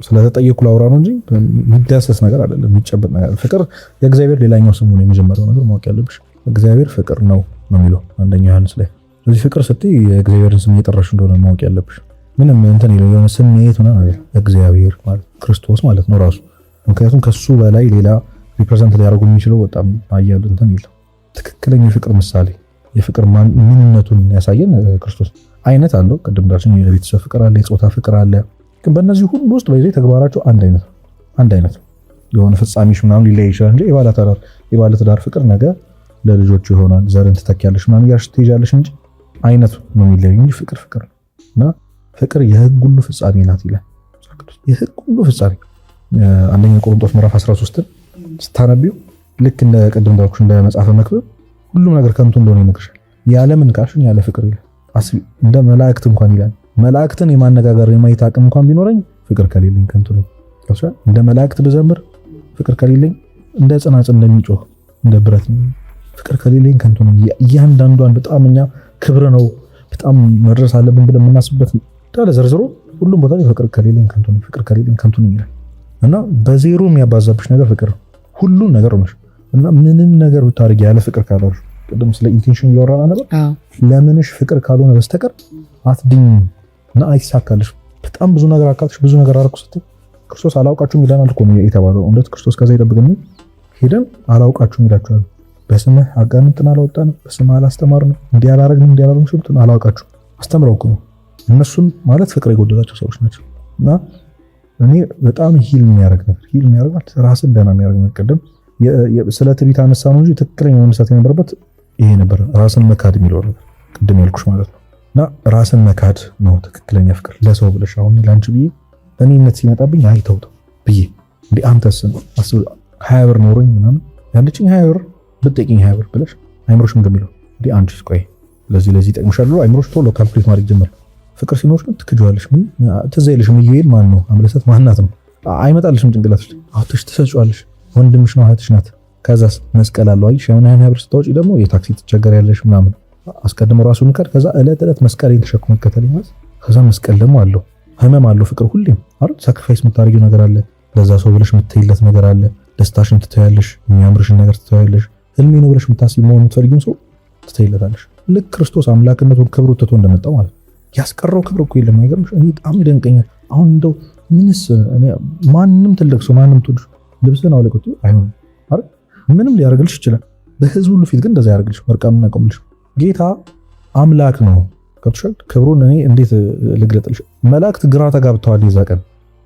ስለተጠየቁ ላውራ ነው እንጂ የሚዳሰስ ነገር አይደለም፣ የሚጨበጥ ነገር። ፍቅር የእግዚአብሔር ሌላኛው ስሙ ነው። የመጀመሪያው ነገር ማወቅ ያለብሽ እግዚአብሔር ፍቅር ነው የሚለው አንደኛ ዮሐንስ ላይ። ስለዚህ ፍቅር ስትይ የእግዚአብሔርን ስም እየጠራሽ እንደሆነ ማወቅ ያለብሽ። ምንም እንትን ይለው የሆነ ስሜት ነው አይደል? እግዚአብሔር ማለት ክርስቶስ ማለት ነው ራሱ። ምክንያቱም ከሱ በላይ ሌላ ሪፕሬዘንት ሊያደርጉ የሚችለው በጣም አያሉ እንትን የለም። ትክክለኛ የፍቅር ምሳሌ የፍቅር ምንነቱን ያሳየን ክርስቶስ አይነት አለው። ቅድም እንዳልሽኝ የቤተሰብ ፍቅር አለ፣ የጾታ ፍቅር አለ። ግን በእነዚህ ሁሉ ውስጥ በዚህ ተግባራቸው አንድ አይነት የሆነ ፍጻሜሽ ምናምን ሊለያይ ይችላል እንጂ የባለትዳር ፍቅር ነገ ለልጆቹ ይሆናል፣ ዘርን ትተኪያለሽ ምናምን እያልሽ ትይዣለሽ እንጂ አይነቱ ነው የሚለያዩ እንጂ ፍቅር ነው እና ፍቅር የሕግ ሁሉ ፍጻሜ ናት ይላል የሕግ ሁሉ ፍጻሜ። አንደኛ ቆሮንቶስ ምዕራፍ 13 ስታነቢው ልክ እንደ ቅድም እንዳልኩሽ እንደ መጽሐፈ መክብብ ሁሉም ነገር ከንቱ እንደሆነ ይነግርሻል። ያለምን ቃልሽን ያለ ፍቅር ይላል። አስቢ እንደ መላእክት እንኳን ይላል መላእክትን የማነጋገር የማየት አቅም እንኳን ቢኖረኝ ፍቅር ከሌለኝ ከንቱ ነኝ። እንደ መላእክት ብዘምር ፍቅር ከሌለኝ እንደ ጽናጽል እንደሚጮህ እንደ ብረት ፍቅር ከሌለኝ ከንቱ ነኝ። እያንዳንዷን በጣም እኛ ክብር ነው በጣም መድረስ አለብን ብለን የምናስብበት እንዳለ ዘርዝሮ ሁሉም ቦታ ላይ ፍቅር ከሌለኝ ከንቱ ነኝ ይላል እና በዜሮ የሚያባዛብሽ ነገር ፍቅር ነው። ሁሉም ነገር ነው እና ምንም ነገር ብታርጊ ያለ ፍቅር ካላልሽ ቅድም ስለ ኢንቴንሽን እያወራን ነበር። ለምንሽ ፍቅር ካልሆነ በስተቀር አትድኝ እና አይሳካልሽ። በጣም ብዙ ነገር አካልሽ ብዙ ነገር አደረኩ ስትይ ክርስቶስ አላውቃችሁም ይላል እኮ ነው የተባለው። እውነት ክርስቶስ ከዛ ይጠብቅን። ሄደን አላውቃችሁም ይላችኋል። በስምህ አጋንንትን አላወጣንም፣ በስምህ አላስተማርንም፣ እንዲህ አላረግንም፣ እንዲህ አላረግንም ሲሉት አላውቃችሁም አስተምረው እኮ ነው። እነሱን ማለት ፍቅር የጎደላቸው ሰዎች ናቸው። እና እኔ በጣም ሂል የሚያደርግ ማለት ራስን ደህና የሚያደርግ ነገር ቅድም ስለ ትዕቢት አነሳ ነው እንጂ ትክክለኛ መነሳት የነበረበት ይሄ ነበር። ራስን መካድ የሚለው ነገር ቅድም ያልኩሽ ማለት ነው። እና ራስን መካድ ነው ትክክለኛ ፍቅር ለሰው ብለሽ አሁን ላንቺ ብዬ እኔነት ሲመጣብኝ አይተውተው ብዬ እንዴ አንተስ አስብ 20 ብር ኖሮኝ ምናምን ያለችኝ 20 ብር ብትጠይቂኝ 20 ብር ብለሽ አይምሮሽ ምን እንደሚለው እንዴ አንቺስ ቆይ ለዚህ ጠቅምሻል ብሎ አይምሮሽ ቶሎ ካልኩሌት ማድረግ ጀመረ። ፍቅር ሲኖርሽ ግን ትክጂዋለሽ። ምን ትዝ አይልሽም? ይሄል ማን ነው አምለሰት ማናት ነው አይመጣልሽም ጭንቅላትሽ። አውጥተሽ ትሰጪዋለሽ። ወንድምሽ ነው እህትሽ ናት። ከዛስ መስቀል አለው አይሽ አሁን 20 ብር ስታወጪ ደግሞ የታክሲ ትቸገሪያለሽ ምናምን አስቀድሞ ራሱን ከር ከዛ እለት መስቀሌን ተሸክሞ ከተለኝ ማለት ከዛ መስቀል ደግሞ አለው ህመም አለው። ፍቅር ሁሌም አይደል ሳክሪፋይስ የምታደርጊው ነገር አለ። ለዛ ሰው ብለሽ የምትይለት ነገር አለ። ደስታሽን ትተያለሽ፣ የሚያምርሽን ነገር ትተያለሽ። ህልሜ ነው ብለሽ የምታስቢ መሆኑን የምትፈልጊውን ሰው ትተይለታለሽ። ልክ ክርስቶስ አምላክነቱን ክብሩ ትቶ እንደመጣው ማለት ያስቀረው ክብር እኮ የለም። አይገርምሽ? እኔ በጣም ይደንቀኛል። አሁን እንደው ምንስ እኔ ማንንም ትልቅ ሰው ማንንም ትወዱ ልብስን አውልቁት አይሆንም አይደል? ምንም ሊያደርግልሽ ይችላል። በህዝብ ሁሉ ፊት ግን እንደዛ ያደርግልሽ ወርቃኑን ያቆምልሽ። ጌታ አምላክ ነው። ከብሻል ክብሩን እኔ እንዴት ልግለጥልሽ? መላእክት ግራ ተጋብተዋል። የዛ ቀን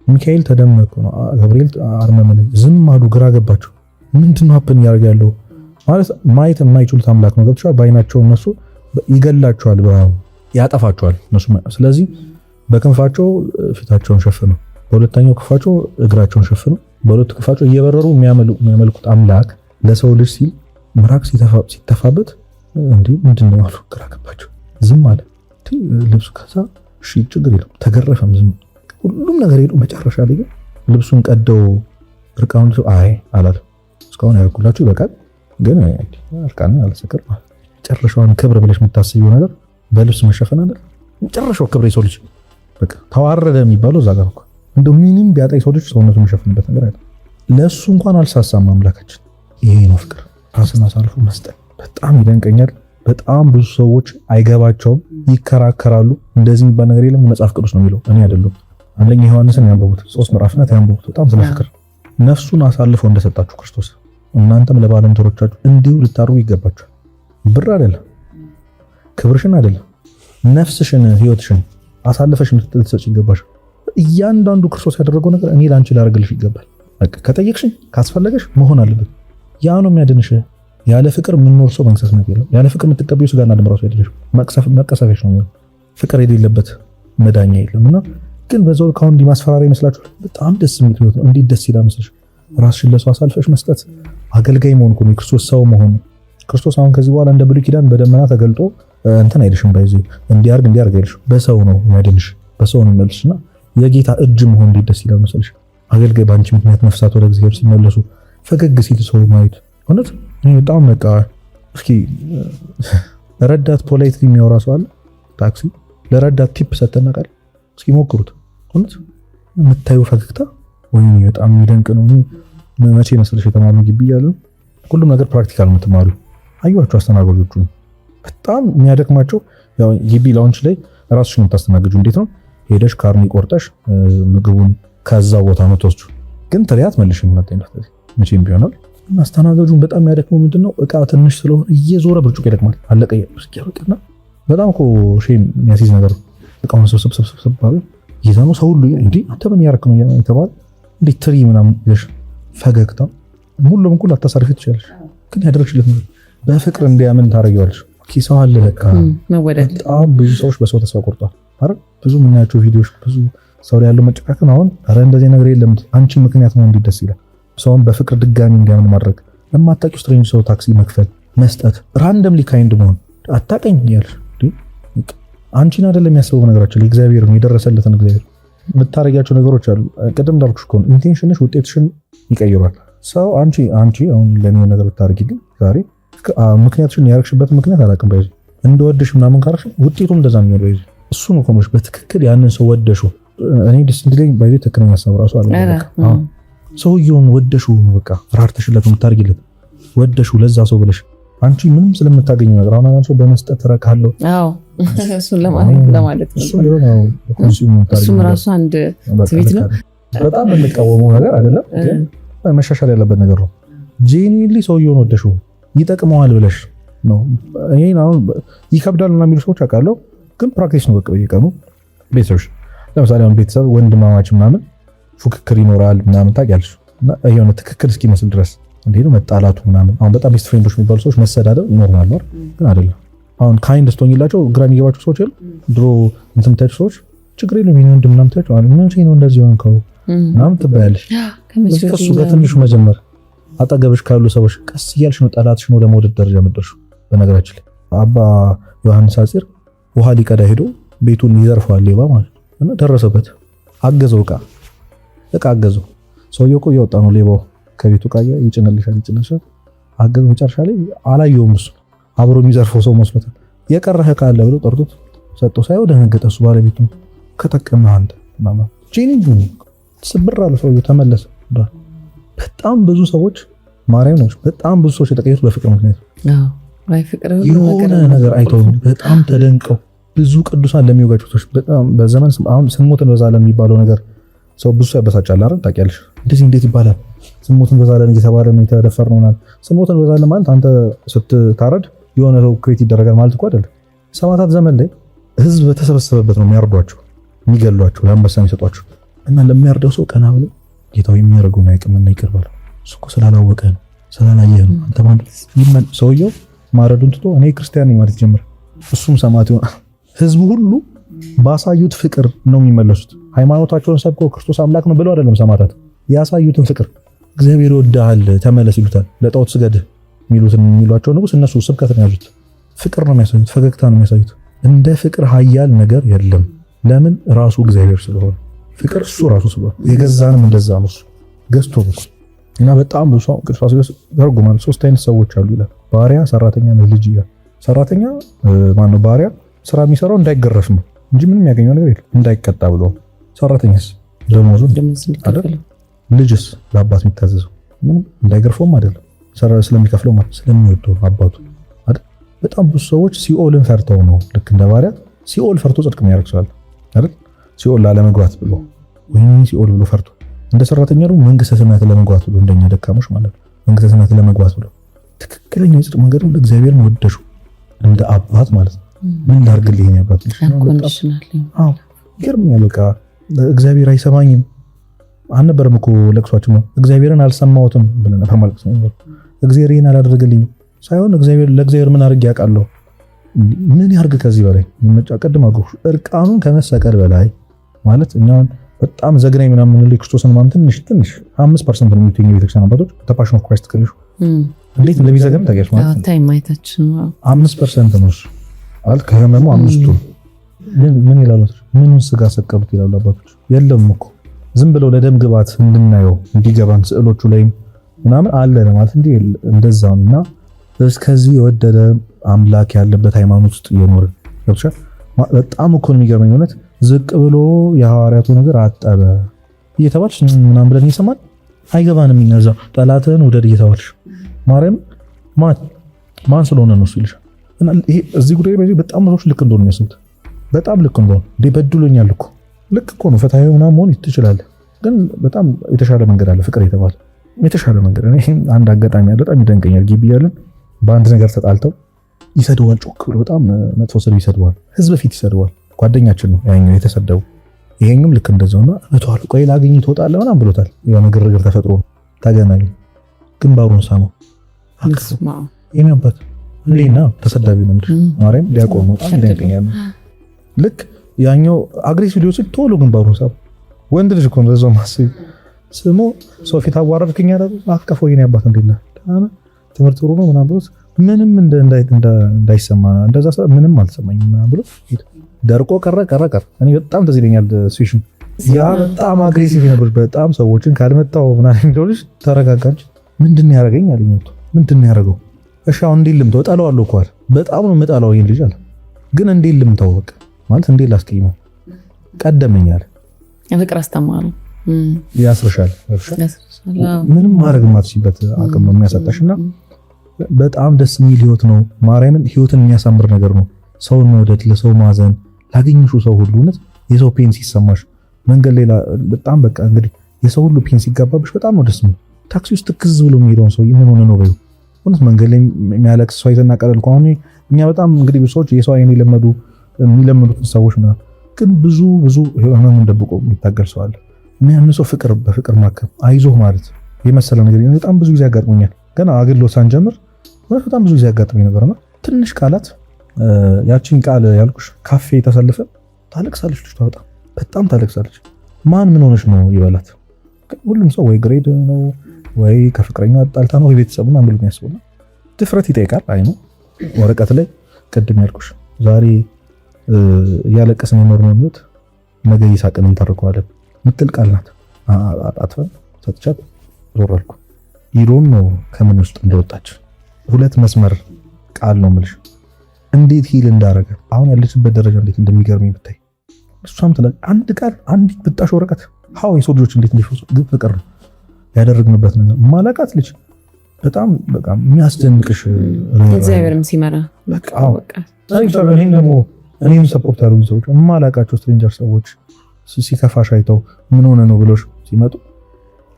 ሚካኤል ተደመቀ ነው፣ ገብርኤል አርመመነ ዝም አሉ፣ ግራ ገባቸው። ምንድነው ሀፕን ያደርጋሉ ማለት ማየት የማይችሉት አምላክ ነው። ገብቻል በአይናቸው እነሱ ይገላቸዋል፣ ብርሃኑ ያጠፋቸዋል እነሱ። ስለዚህ በክንፋቸው ፊታቸውን ሸፍነው፣ በሁለተኛው ክንፋቸው እግራቸውን ሸፍነው፣ በሁለቱ ክንፋቸው እየበረሩ የሚያመልኩት አምላክ ለሰው ልጅ ሲል ምራቅ ሲተፋበት እንዴ ምንድነው አሉ፣ ግራ ገባቸው። ዝም አለ ልብሱ። ከዛ እሺ ችግር የለም ተገረፈም፣ ዝም ሁሉም ነገር ሄዱ። መጨረሻ ላይ ግን ልብሱን ቀደው እርቃኑን ሰው አይ አላለም። እስካሁን ያልኩላችሁ ይበቃል፣ ግን እርቃኑን አልሰከር ማለት መጨረሻውን ክብር ብለሽ የምታስቢው ነገር በልብስ መሸፈን አይደል? መጨረሻው ክብር የሰው ልጅ በቃ ተዋረደ የሚባለው እዛ ጋር እኮ እንደው ምንም ቢያጣ የሰው ልጅ ሰውነቱን የሚሸፍንበት ነገር አይደል? ለሱ እንኳን አልሳሳም አምላካችን። ይሄ ነው ፍቅር፣ ራስን አሳልፎ መስጠት። በጣም ይደንቀኛል። በጣም ብዙ ሰዎች አይገባቸውም፣ ይከራከራሉ። እንደዚህ የሚባል ነገር የለም መጽሐፍ ቅዱስ ነው የሚለው፣ እኔ አይደለም። አንደኛ ዮሐንስን ያንብቡት፣ 3 ምዕራፍና ያንብቡት። በጣም ስለ ፍቅር ነፍሱን አሳልፎ እንደሰጣችሁ ክርስቶስ እናንተም ለባልንጀሮቻችሁ እንዲሁ ልታደርጉ ይገባችኋል። ብር አይደለም፣ ክብርሽን አይደለም፣ ነፍስሽን፣ ህይወትሽን አሳልፈሽ ልትሰጪ ይገባሻል። እያንዳንዱ ክርስቶስ ያደረገው ነገር እኔ ላንቺ ላደርግልሽ ይገባል። በቃ ከጠየቅሽኝ ካስፈለገሽ መሆን አለበት። ያ ነው የሚያድንሽ። ያለ ፍቅር የምንኖር ሰው መንግስተ ሰማያት የለም። ያለ ፍቅር የምትቀበዩ ስጋና ደም ራሱ አይደለሽ፣ መቀሰፊያሽ ነው የሚሆነው። ፍቅር የሌለበት መዳኛ የለምና ግን በዛው ካሁን እንዲማስፈራሪያ ይመስላችኋል? በጣም ደስ የሚል ህይወት ነው። እንዴት ደስ ይላል መስልሽ ራስሽን ለሰው አሳልፈሽ መስጠት፣ አገልጋይ መሆን እኮ ነው የክርስቶስ ሰው መሆን። ክርስቶስ አሁን ከዚህ በኋላ እንደ ብሉይ ኪዳን በደመና ተገልጦ እንትን አይልሽም፣ ባይዚ እንዲያርግ አይልሽ። በሰው ነው የሚያድንሽ፣ በሰው ነው የሚመልስና የጌታ እጅ መሆን እንዴት ደስ ይላል መስልሽ። አገልጋይ በአንቺ ምክንያት ነፍሳት ወደ እግዚአብሔር ሲመለሱ ፈገግ ሲል ሰው ማየት እውነት በጣም በቃ። እስኪ ረዳት ፖላይትሊ የሚያወራ ሰው አለ ታክሲ ለረዳት ቲፕ ሰተና ቃል እስኪ ሞክሩት። እውነት የምታዩ ፈገግታ ወይ በጣም የሚደንቅ ነው። መቼ መስለሽ የተማሩ ግቢ ያለው ሁሉም ነገር ፕራክቲካል ነው የምትማሩ። አዩዋቸው አስተናጋጆቹ በጣም የሚያደክማቸው። ያው ግቢ ላውንች ላይ ራስሽ የምታስተናግጁ እንዴት ነው ሄደሽ ካርኒ ቆርጠሽ ምግቡን ከዛ ቦታ ነው ተወስዱ። ግን ትሪያት መልሽ የምናጠይነት መቼም ቢሆናል። አስተናጋጁን በጣም የሚያደክመው ምንድነው እቃ ትንሽ ስለሆነ እየዞረ ብርጭቆ ይደክማል። አለቀ ያበቃና በጣም እኮ ሼም የሚያስይዝ ነገር እቃውን ሰብሰብ ባለ ይዘኑ ሰው ሁሉ እንዴ አንተ ምን ያረክ ነው የተባለ እንዴ ትሪ ምናምን ይሽ ፈገግታ ሙሉ ለሙሉ አታሳርፊ ትችላለሽ። ግን ያደረግሽለት ነው በፍቅር እንዲያምን ታረጋለሽ። ኪሳው አለ በቃ በጣም ብዙ ሰዎች በሰው ተስፋ ቆርጧል አይደል? ብዙ ምናያቸው ቪዲዮዎች ብዙ ሰው ላይ ያለው መጨቃቀን አሁን አረ እንደዚህ ነገር የለም አንቺ ምክንያት ነው እንዲደስ ይላል። ሰውን በፍቅር ድጋሚ እንዲያምን ማድረግ፣ ለማታውቂው ስትሬንጅ ሰው ታክሲ መክፈል፣ መስጠት፣ ራንደምሊ ካይንድ መሆን አታቀኝ ያልሽ አንቺን አይደለም የሚያስበው ነገራችን ለእግዚአብሔር ነው የደረሰለትን እግዚአብሔር የምታረጋቸው ነገሮች አሉ። ቅድም እንዳልኩሽ እኮ ኢንቴንሽንሽ ውጤትሽን ይቀይራል። ሰው አንቺ አሁን ለኔ ነገር ብታረጊልኝ ዛሬ ምክንያትሽን ያረክሽበት ምክንያት አላውቅም ባይዚ እንደወደሽ ምናምን ካረክሽ ውጤቱም እንደዛ ነው ባይዚ እሱ ነው ቆመሽ በትክክል ያንን ሰው ወደሹ። እኔ ደስ እንዲለኝ ባይዚ ተከነኛ ሐሳብ ራሱ አለ። ሰውየውን ወደሹ በቃ ራርተሽለት የምታረጊለት ወደሹ ለዛ ሰው ብለሽ አንቺ ምንም ስለምታገኘው ነገር አሁን አንቺ በመስጠት ተረካለው። አዎ እሱን ለማለት ነው። እሱም ራሱ አንድ ትዊት ነው። በጣም የምንቃወመው ነገር አይደለም፣ ግን መሻሻል ያለበት ነገር ነው። ጄኒሊ ሰውየውን ወደሽው ይጠቅመዋል ብለሽ ነው። ይሄን አሁን ይከብዳል እና የሚሉ ሰዎች አውቃለሁ፣ ግን ፕራክቲስ ነው። በቃ በየቀኑ ቤተሰቦች ለምሳሌ አሁን ቤተሰብ ወንድማማች ምናምን ፉክክር ይኖራል ምናምን ታውቂያለሽ፣ እና የሆነ ትክክል እስኪመስል ድረስ እንዴት ነው መጣላቱ ምናምን። አሁን በጣም ቤስት ፍሬንዶች የሚባሉ ሰዎች መሰዳደብ ኖርማል ነው፣ ግን አይደለም። አሁን ካይንድ ስትሆኝላቸው ግራ የሚገባቸው ሰዎች የሉ ድሮ እንትን የምታያቸው ሰዎች ችግር የለም የእኔ ወንድም ምናምን ታያቸው አሁን ምን ነው እንደዚህ ሆንከው ምናምን ትባያለሽ። ከሱ በትንሹ መጀመር አጠገብሽ ካሉ ሰዎች ቀስ እያልሽ ነው ጠላትሽን ወደ መውደድ ደረጃ የምትደርሺው። በነገራችን ላይ አባ ዮሐንስ አፂር ውሃ ሊቀዳ ሄዶ ቤቱን ይዘርፈዋል ሌባ ማለት እና ደረሰበት፣ አገዘው፣ እቃ አገዘው። ሰውየው እኮ እያወጣ ነው ሌባው ከቤቱ እቃ ይጭንልሻል አገዘው። መጨረሻ ላይ አላየውም፣ እሱ አብሮ የሚዘርፈው ሰው መስሎታል። የቀረህ እቃ አለ ብሎ ጠርቶት ሰጠው። ሳይው ደነገጠ። እሱ ባለቤቱ ከጠቀመህ አንተ ማማ ጄኒንግ ስብር አለ ሰውየው ተመለሰ። በጣም ብዙ ሰዎች ማርያም ነው፣ በጣም ብዙ ሰዎች የተቀየሩት በፍቅር ምክንያት የሆነ ነገር አይተው በጣም ተደንቀው ብዙ ቅዱሳን ለሚወጋቸው ሰዎች በጣም በዘመን አሁን ስንሞት እንበዛለን የሚባለው ነገር ሰው ብዙ ያበሳጫል አይደል? ታውቂያለሽ? እንደዚህ እንዴት ይባላል? ስንሞት እንበዛለን እየተባለ ነው የተደፈርነው ማለት። ስንሞት እንበዛለን ማለት አንተ ስትታረድ የሆነ ሰው ክሬት ይደረጋል ማለት እኮ አይደለም። ሰማዕታት ዘመን ላይ ህዝብ በተሰበሰበበት ነው የሚያርዷቸው፣ የሚገሏቸው፣ ለአንበሳ የሚሰጧቸው እና ለሚያርደው ሰው ቀና ብሎ ጌታው የሚያደርገውን አይቅምና ይቅር በለው። እሱ እኮ ስላላወቀ ነው ስላላየህ ነው። አንተ ማለት ሰውየው ማረዱን ትቶ እኔ ክርስቲያን ነኝ ማለት ጀመረ። እሱም ሰማዕት ይሆናል። ህዝቡ ሁሉ ባሳዩት ፍቅር ነው የሚመለሱት። ሃይማኖታቸውን ሰብከው ክርስቶስ አምላክ ነው ብለው አይደለም ሰማዕታት ያሳዩትን ፍቅር። እግዚአብሔር ይወድሃል ተመለስ ይሉታል። ለጣዖት ስገድ የሚሏቸው ንጉስ እነሱ ስብከት ነው ያዙት። ፍቅር ነው የሚያሳዩት፣ ፈገግታ ነው የሚያሳዩት። እንደ ፍቅር ኃያል ነገር የለም። ለምን? ራሱ እግዚአብሔር ስለሆነ። ፍቅር እሱ ራሱ ስለሆነ የገዛንም እንደዛ ነው እሱ ገዝቶ እና በጣም ብዙ ሰው ክርስቶስ ተርጉማል። 3 አይነት ሰዎች አሉ ይላል። ባሪያ፣ ሰራተኛ ነው ልጅ ይላል። ሰራተኛ ማነው? ባሪያ ስራ የሚሰራው እንዳይገረፍ ነው እንጂ ምንም ያገኘው ነገር የለም፣ እንዳይቀጣ ብሎ። ሰራተኛስ ደሞዙ አይደል? ልጅስ ለአባት የሚታዘዘው ምንም እንዳይገርፈውም አይደለም፣ ስለሚከፍለው ማለት ስለሚወደው አባቱ አይደል? በጣም ብዙ ሰዎች ሲኦልን ፈርተው ነው ልክ እንደ ባሪያ ሲኦል ፈርቶ ጽድቅ የሚያደርግ ሰው አለ አይደል? ሲኦል ላለመግባት ብሎ ወይም ሲኦል ብሎ ፈርቶ እንደ ሰራተኛ ነው መንግስተ ሰማያት ለመግባት ብሎ እንደኛ ደካሞች ማለት ነው። መንግስተ ሰማያት ለመግባት ብሎ ትክክለኛ የጽድቅ መንገድ ነው። እግዚአብሔርን ወደሹ እንደ አባት ማለት ነው። ምን ላድርግልህ የኔ አባት ልጅ አዎ ይገርምኛል። በቃ እግዚአብሔር አይሰማኝም አልነበረም እኮ ለቅሷችን ነው። እግዚአብሔርን አልሰማሁትም ብለን ነበር ማለት ነው። እግዚአብሔር ይሄን አላደረገልኝም ሳይሆን ለእግዚአብሔር ምን አድርጌ ያውቃለሁ? ምን ያርግ ከዚህ በላይ ቀድም አድርጎ እርቃኑን ከመሰቀል በላይ ማለት እኛውን በጣም ዘግናኝ ምናምን ምን ክርስቶስን ማም ትንሽ 5% ነው የሚገኙ ቤተክርስቲያን አባቶች ተፓሽን ኦፍ ክራይስት ከልሹ እንዴት እንደሚዘገን ታውቂያለሽ ማለት ነው። ታይም ማይታችን 5% ነው አልክ ከህመሙ 5ቱ ምን ይላሉ? ምኑን ስጋ ሰቀሉት ይላሉ አባቶች። የለም እኮ ዝም ብለው ለደም ግባት እንድናየው እንዲገባን ስዕሎቹ ላይ ምናምን አለ ለማለት እንዴ እንደዛው እና እስከዚህ የወደደ አምላክ ያለበት ሃይማኖት ውስጥ እየኖረ ገብቶሻል። በጣም እኮ ነው የሚገርመኝ እውነት ዝቅ ብሎ የሐዋርያቱ ነገር አጠበ እየተባልሽ ምናምን ብለን እየሰማን አይገባንም። እነዛ ጠላትህን ውደድ እየተባልሽ ማርያም ማን ስለሆነ ነው እሱ ይልሻል። እና ይሄ እዚህ ጉዳይ ላይ በጣም ብዙዎች ልክ እንደሆነ የሚያስቡት በጣም ልክ እንደሆነ እንዴ በድሎኛል እኮ ልክ እኮ ነው። ፍትሃዊ ምናምን መሆን ትችላለህ፣ ግን በጣም የተሻለ መንገድ አለ። ፍቅር የተባለ የተሻለ መንገድ እኔ አንድ አጋጣሚ አለ በጣም ይደንቀኛል። ግቢ ያለን በአንድ ነገር ተጣልተው ይሰድዋል፣ ጮክ ብሎ በጣም መጥፎ ስድብ ይሰድዋል፣ ህዝብ ፊት ይሰድዋል። ጓደኛችን ነው ያኛው የተሰደው፣ ይሄኛውም ልክ እንደዛውና እቷል ቆይ ላገኝ ትወጣለህ ምናምን ብሎታል። የሆነ ግርግር ተፈጥሮ ነው ተገናኙ፣ ግንባሩን ሳመው አክስማ የኔበት እንዴና ተሰዳቢ ነው እንዴ ማርያም ዲያቆን ነው በጣም ይደንቀኛል። ልክ ያኛው አግሬሲቭ ሊሆን ሲል ቶሎ ግንባሩን ሳመው። ወንድ ልጅ እኮ እንደዛው ማስብ ስሙ ሰው ፊት አዋረድከኝ አይደል አቀፈው የኔ አባት እንዴና ትምህርት ጥሩ ነው ምናምን ብሎ ምንም እንዳይሰማ እንደዛ ምንም አልሰማኝም ምናምን ብሎ ደርቆ ቀረ። እኔ በጣም ተዝ ይለኛል ሲሽን ያ በጣም አግሬሲቭ ነበር። በጣም ሰዎችን ካልመጣው ምናምን የሚሉልሽ ተረጋጋች። ምንድነው ያደረገኝ አለኝ መጥቶ ምንድነው ያደረገው? እሺ አሁን እንዴት ልምተው? እጠላዋለሁ እኮ አለ። በጣም ነው የምጠላው ይሄን ልጅ አለ። ግን እንዴት ልምተው? በቃ ማለት እንዴት ላስቀይመው? ቀደመኝ አለ። ፍቅር አስተማሩ ያስርሻል። ምንም ማድረግ ማትችይበት አቅም ነው የሚያሳጣሽና በጣም ደስ የሚል ህይወት ነው። ማርያምን ህይወትን የሚያሳምር ነገር ነው። ሰውን መውደድ፣ ለሰው ማዘን፣ ላገኘሽው ሰው ሁሉ እውነት የሰው ፔን ሲሰማሽ መንገድ ላይ በጣም በቃ እንግዲህ የሰው ሁሉ ፔን ሲጋባብሽ በጣም ነው ደስ የሚለው። ታክሲ ውስጥ ትክዝ ብሎ የሚሄደውን ሰው ምን ሆነ ነው በይው። እውነት መንገድ ላይ የሚያለቅስ ሰው አይተና ቀለል ከሆነ እኛ በጣም እንግዲህ ብዙ ሰዎች የሰው አይን የሚለምዱት ሰዎች ነው። ግን ብዙ ህመሙን ደብቆ የሚታገል ሰው አለ። እና ያን ሰው በፍቅር ማከም አይዞህ ማለት የመሰለ ነገር በጣም ብዙ ጊዜ ያጋጥሞኛል። ገና አገልግሎት ሳንጀምር በጣም ብዙ ጊዜ ያጋጥመኝ ነገር ነው። ትንሽ ቃላት ያቺን ቃል ያልኩሽ ካፌ ተሰልፈ ታለቅሳለች፣ ልጅቷ በጣም ታለቅሳለች። ማን ምን ሆነሽ ነው ይበላት። ሁሉም ሰው ወይ ግሬድ ነው ወይ ከፍቅረኛ ጣልታ ነው ወይ ቤተሰብ ነው አንብሎ የሚያስቡና ድፍረት ይጠይቃል። አይ ነው ወረቀት ላይ ቅድም ያልኩሽ ዛሬ እያለቀስን የኖርነው ህይወት ነገ ይሳቅን እንተርከዋለን ምትል ቃል ናት። አጥፈን ሰጥቻት ዞር አልኩ። ይሮን ነው ከምን ውስጥ እንደወጣች ሁለት መስመር ቃል ነው የምልሽ። እንዴት ሂል እንዳረገ አሁን ያለችበት ደረጃ እንዴት እንደሚገርም ብታይ። እሷም ትላለች አንድ ቃል አንዲት ብጣሽ ወረቀት ሃው የሰው ልጆች እንዴት እንደፈሱ ግን ፍቅር ነው ያደረግንበት ነገር ማላቃት ልጅ በጣም የሚያስደንቅሽ እግዚአብሔርም ሲመራ በቃ ይሄን ደግሞ እኔም ሰፖርት ያሉኝ ሰዎች ማላቃቸው ስትሬንጀር ሰዎች ሲከፋሽ አይተው ምን ሆነ ነው ብሎሽ ሲመጡ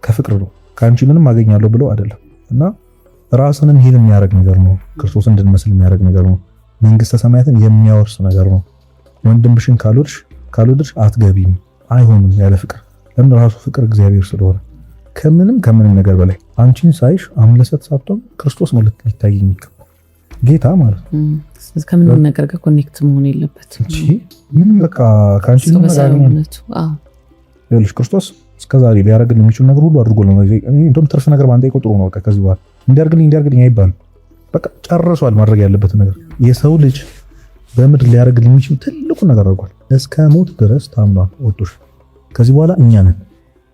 ከፍቅር ነው ከአንቺ ምንም አገኛለሁ ብለው አይደለም። እና ራስንን ሂል የሚያደርግ ነገር ነው። ክርስቶስ እንድንመስል የሚያደርግ ነገር ነው። መንግስተ ሰማያትን የሚያወርስ ነገር ነው። ወንድምሽን ካልወደድሽ አትገቢም፣ አይሆንም ያለ ፍቅር። ለምን? ራሱ ፍቅር እግዚአብሔር ስለሆነ ከምንም ነገር በላይ አንቺን ሳይሽ አምለሰት ሳትሆን ክርስቶስ ነው ሊታይ የሚገባው ጌታ ማለት ነው። ከምንም ነገር ጋር ኮኔክት መሆን የለበትም። ምንም በቃ ካንቺ ነው ክርስቶስ እስከዛሬ ሊያደርግልን የሚችል ነገር ሁሉ አድርጎ ነው። እንደውም ትርፍ ነገር ባንተ ይቆጥሩ ነው። በቃ ከዚህ በኋላ እንዲያርግልኝ አይባልም። በቃ ጨርሷል ማድረግ ያለበትን ነገር። የሰው ልጅ በምድር ሊያደርግልን የሚችል ትልቁ ነገር አድርጓል። እስከ ሞት ድረስ ታምኗል፣ ወዶሽ። ከዚህ በኋላ እኛ ነን።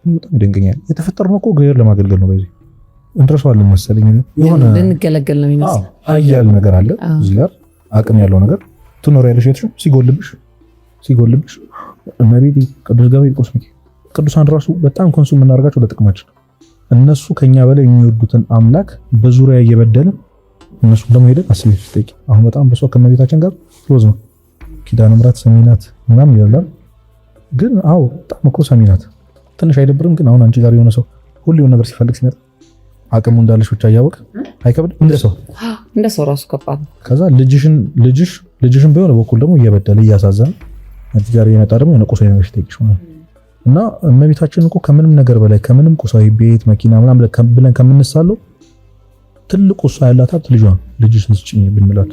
በጣም ይደንቀኛል። የተፈጠርነው እኮ እግዚአብሔር ለማገልገል ነው። በዚህ እንድረሳዋለን መሰለኝ። የሆነ ልንገለገል ነው የሚመስለው አያል ነገር አለ እዚህ ጋር አቅም ያለው ነገር ትኖሪያለሽ። ሲጎልብሽ እመቤቴ ቅዱስ ገብርኤል ቆስ ቅዱሳን ራሱ በጣም ኮንሱም የምናደርጋቸው ለጥቅማችን። እነሱ ከኛ በላይ የሚወዱትን አምላክ በዙሪያ እየበደልን እነሱ ደግሞ ሄደን አስቢ ስጠይቅ አሁን በጣም በሷ ከመቤታችን ጋር ክሎዝ ነው። ኪዳነ ምሕረት ሰሚናት ምናምን ይላል። ግን አዎ በጣም እኮ ሰሚናት ትንሽ አይደብርም? ግን አሁን አንቺ ጋር የሆነ ሰው ሁሉን ነገር ሲፈልግ ሲመጣ አቅሙ እንዳለሽ ብቻ እያወቅ አይከብድም? እንደ ሰው ራሱ ከባድ። ከዛ ልጅሽን ቢሆን በኩል ደግሞ እየበደለ እያሳዘነ አንቺ ጋር የመጣ ደግሞ የሆነ ቁሳዊ ነገር ሲጠይቅሽ ማለት እና እመቤታችን እኮ ከምንም ነገር በላይ ከምንም ቁሳዊ ቤት መኪና ምናምን ብለን ከምንሳለው ትልቁ እሷ ያላት ሀብት ልጅሽን ስጭኝ ብንላት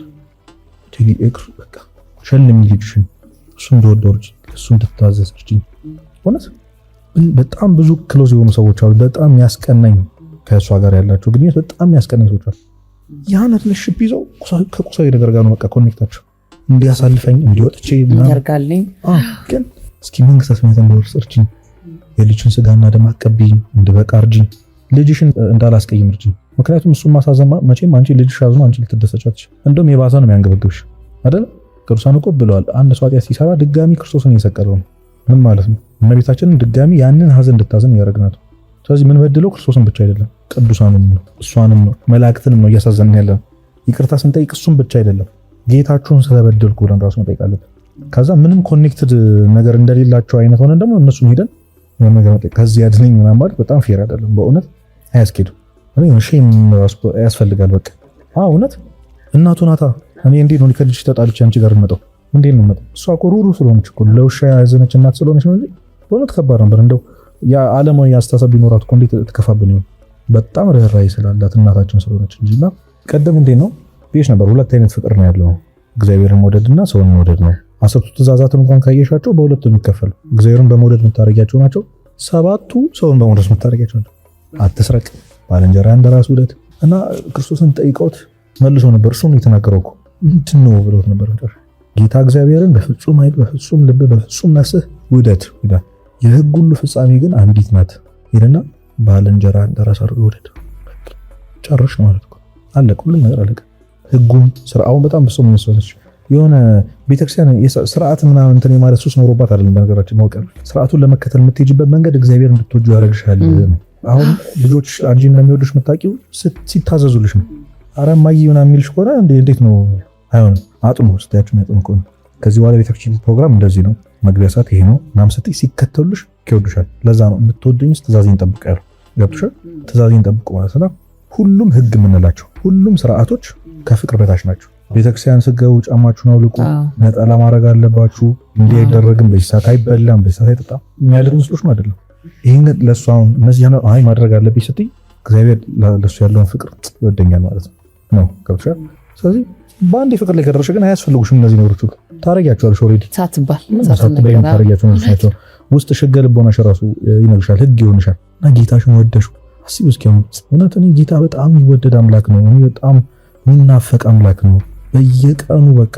በቃ ሸልሚ ልጅሽን እሱ እንደወደው ልጅ እሱ እንድትታዘዝ ልጅኝ። እውነት በጣም ብዙ ክሎዝ የሆኑ ሰዎች አሉ። በጣም ያስቀናኝ ከእሷ ጋር ያላቸው ግንኙነት በጣም ያስቀናኝ ሰዎች አሉ። ያን ሪሌሽንሺፕ ይዘው ከቁሳዊ ነገር ጋር ነው በቃ ኮኔክታቸው እንዲያሳልፈኝ እንዲወጥቼ ያደርጋልኝ ግን እስኪ መንግስተ ሰማያት እንደወርስ እርጅኝ፣ የልጅን ስጋና ደም አቀብኝ፣ እንድበቃ እርጅኝ፣ ልጅሽን እንዳላስቀይም እርጅኝ። ምክንያቱም እሱን ማሳዘማ መቼም አንቺ ልጅሽ አዝኖ አንቺ ልትደሰቻች እንደውም የባሰ ነው የሚያንገበግብሽ አይደል? ቅዱሳን እኮ ብለዋል አንድ ሰው ኃጢአት ሲሰራ ድጋሚ ክርስቶስን እየሰቀለው ነው። ምን ማለት ነው? እመቤታችንን ድጋሚ ያንን ሀዘን እንድታዘን ያደርግናል። ስለዚህ ምን በድለው ክርስቶስን ብቻ አይደለም ቅዱሳኑም ነው እሷንም ነው መላእክትንም ነው እያሳዘንን ያለን። ይቅርታ ስንጠይቅ እሱን ብቻ አይደለም ጌታችሁን ስለበደልኩ ብለን ራሱ መጠየቅ አለብን። ከዛ ምንም ኮኔክትድ ነገር እንደሌላቸው አይነት ሆነን ደግሞ እነሱን ሄደን የሆነ ነገር መጠየቅ ከዚህ ያድነኝ ምናምን ማለት በጣም ፌር አይደለም። በእውነት አያስኬድም። እኔ ሼም ያስፈልጋል። በቃ እውነት እናቱ ናታ። እኔ እንዴት ነው ከልጅሽ ተጣልቼ አንቺ ጋር እንመጣው? እንዴት ነው የምመጣው? እሷ እኮ ሩሩ ስለሆነች እኮ ለውሻ ያዘነች እናት ስለሆነች ነው እንጂ በእውነት ከባድ ነበር። እንደው ያ ዓለማዊ አስተሳሰብ ቢኖራት እኮ እንዴት ትከፋብን ይሆን? በጣም ርህራሄ ስላላት እናታችን ስለሆነች እንጂና ቀደም እንዴት ነው ብዬሽ ነበር። ሁለት አይነት ፍቅር ነው ያለው፣ እግዚአብሔርን መውደድና ሰውን መውደድ ነው። 10ቱ ትእዛዛትን እንኳን ካየሻቸው በሁለት የሚከፈሉ እግዚአብሔርን በመውደድ የምታረጊያቸው ናቸው። 7ቱ ሰውን በመውደድ የምታረጊያቸው ናቸው። አትስረቅ፣ ባልንጀራህን እንደራስህ ውደድ እና ክርስቶስን ጠይቀውት መልሶ ነበር። እሱ ነው የተናገረው እኮ ምንድን ነው ብሎት ነበር። ጌታ እግዚአብሔርን በፍጹም ኃይል፣ በፍጹም ልብ፣ በፍጹም ነፍስህ ውደድ ይላል። የሕግ ሁሉ ፍጻሜ ግን አንዲት ናት ይልና ባልንጀራህን እንደራስህ አድርገህ ውደድ። ጨርሽ ማለት እኮ አለቀ። ሁሉም ነገር አለቀ። ሕጉም ስርዓውን በጣም በሰው መስዋዕት የሆነ ቤተክርስቲያን ስርዓት ምናምን እንትን የማለት ሱስ ኖሮባት አይደለም። በነገራችን ማውቀር ስርዓቱን ለመከተል የምትሄጂበት መንገድ እግዚአብሔር እንድትወጁ ያደርግሻል። አሁን ልጆች አንቺን እንደሚወዱሽ የምታውቂው ሲታዘዙልሽ ነው። ኧረ እማዬ ምናምን የሚልሽ ከሆነ እንዴት ነው? አይሆንም። አጥኑ ስትያችሁ ያጥኑ ከሆነ ከዚህ በኋላ ቤተክርስቲያን ፕሮግራም እንደዚህ ነው። መግቢያ ሰዓት ይሄ ነው ምናምን ስትይ ሲከተሉሽ ይወዱሻል። ለዛ ነው የምትወዱኝስ ትእዛዜን ጠብቁ ያለው። ገብቶሻል? ትእዛዜን ጠብቁ ማለት ነው። ሁሉም ህግ የምንላቸው ሁሉም ስርዓቶች ከፍቅር በታች ናቸው። ቤተክርስቲያን ስገቡ ጫማችሁን አውልቁ፣ ነጠላ ማድረግ አለባችሁ፣ እንዲህ አይደረግም፣ በዚህ ሰዓት አይበላም፣ በዚህ ሰዓት አይጠጣም የሚያደርግ ምስሎች ነው አይደለም። ይሄን ለሱ አሁን እነዚህ አይ ማድረግ አለብኝ ስትይ እግዚአብሔር ለሱ ያለውን ፍቅር ይወደኛል ማለት ነው። ገብቶሻል? ስለዚህ በአንድ ፍቅር ላይ ከደረሰ ግን አያስፈልጉሽም እነዚህ ነገሮች ሁሉ ታረጊያቸዋለሽ። ኦልሬዲ ታረጊያቸው ናቸው። ውስጥ ሸገ ልቦናሽ ራሱ ይነግርሻል፣ ህግ ይሆንሻል። እና ጌታሽን ወደሽው አስቢ እስኪ። አሁን እውነት እኔ ጌታ በጣም የሚወደድ አምላክ ነው፣ እኔ በጣም የሚናፈቅ አምላክ ነው። በየቀኑ በቃ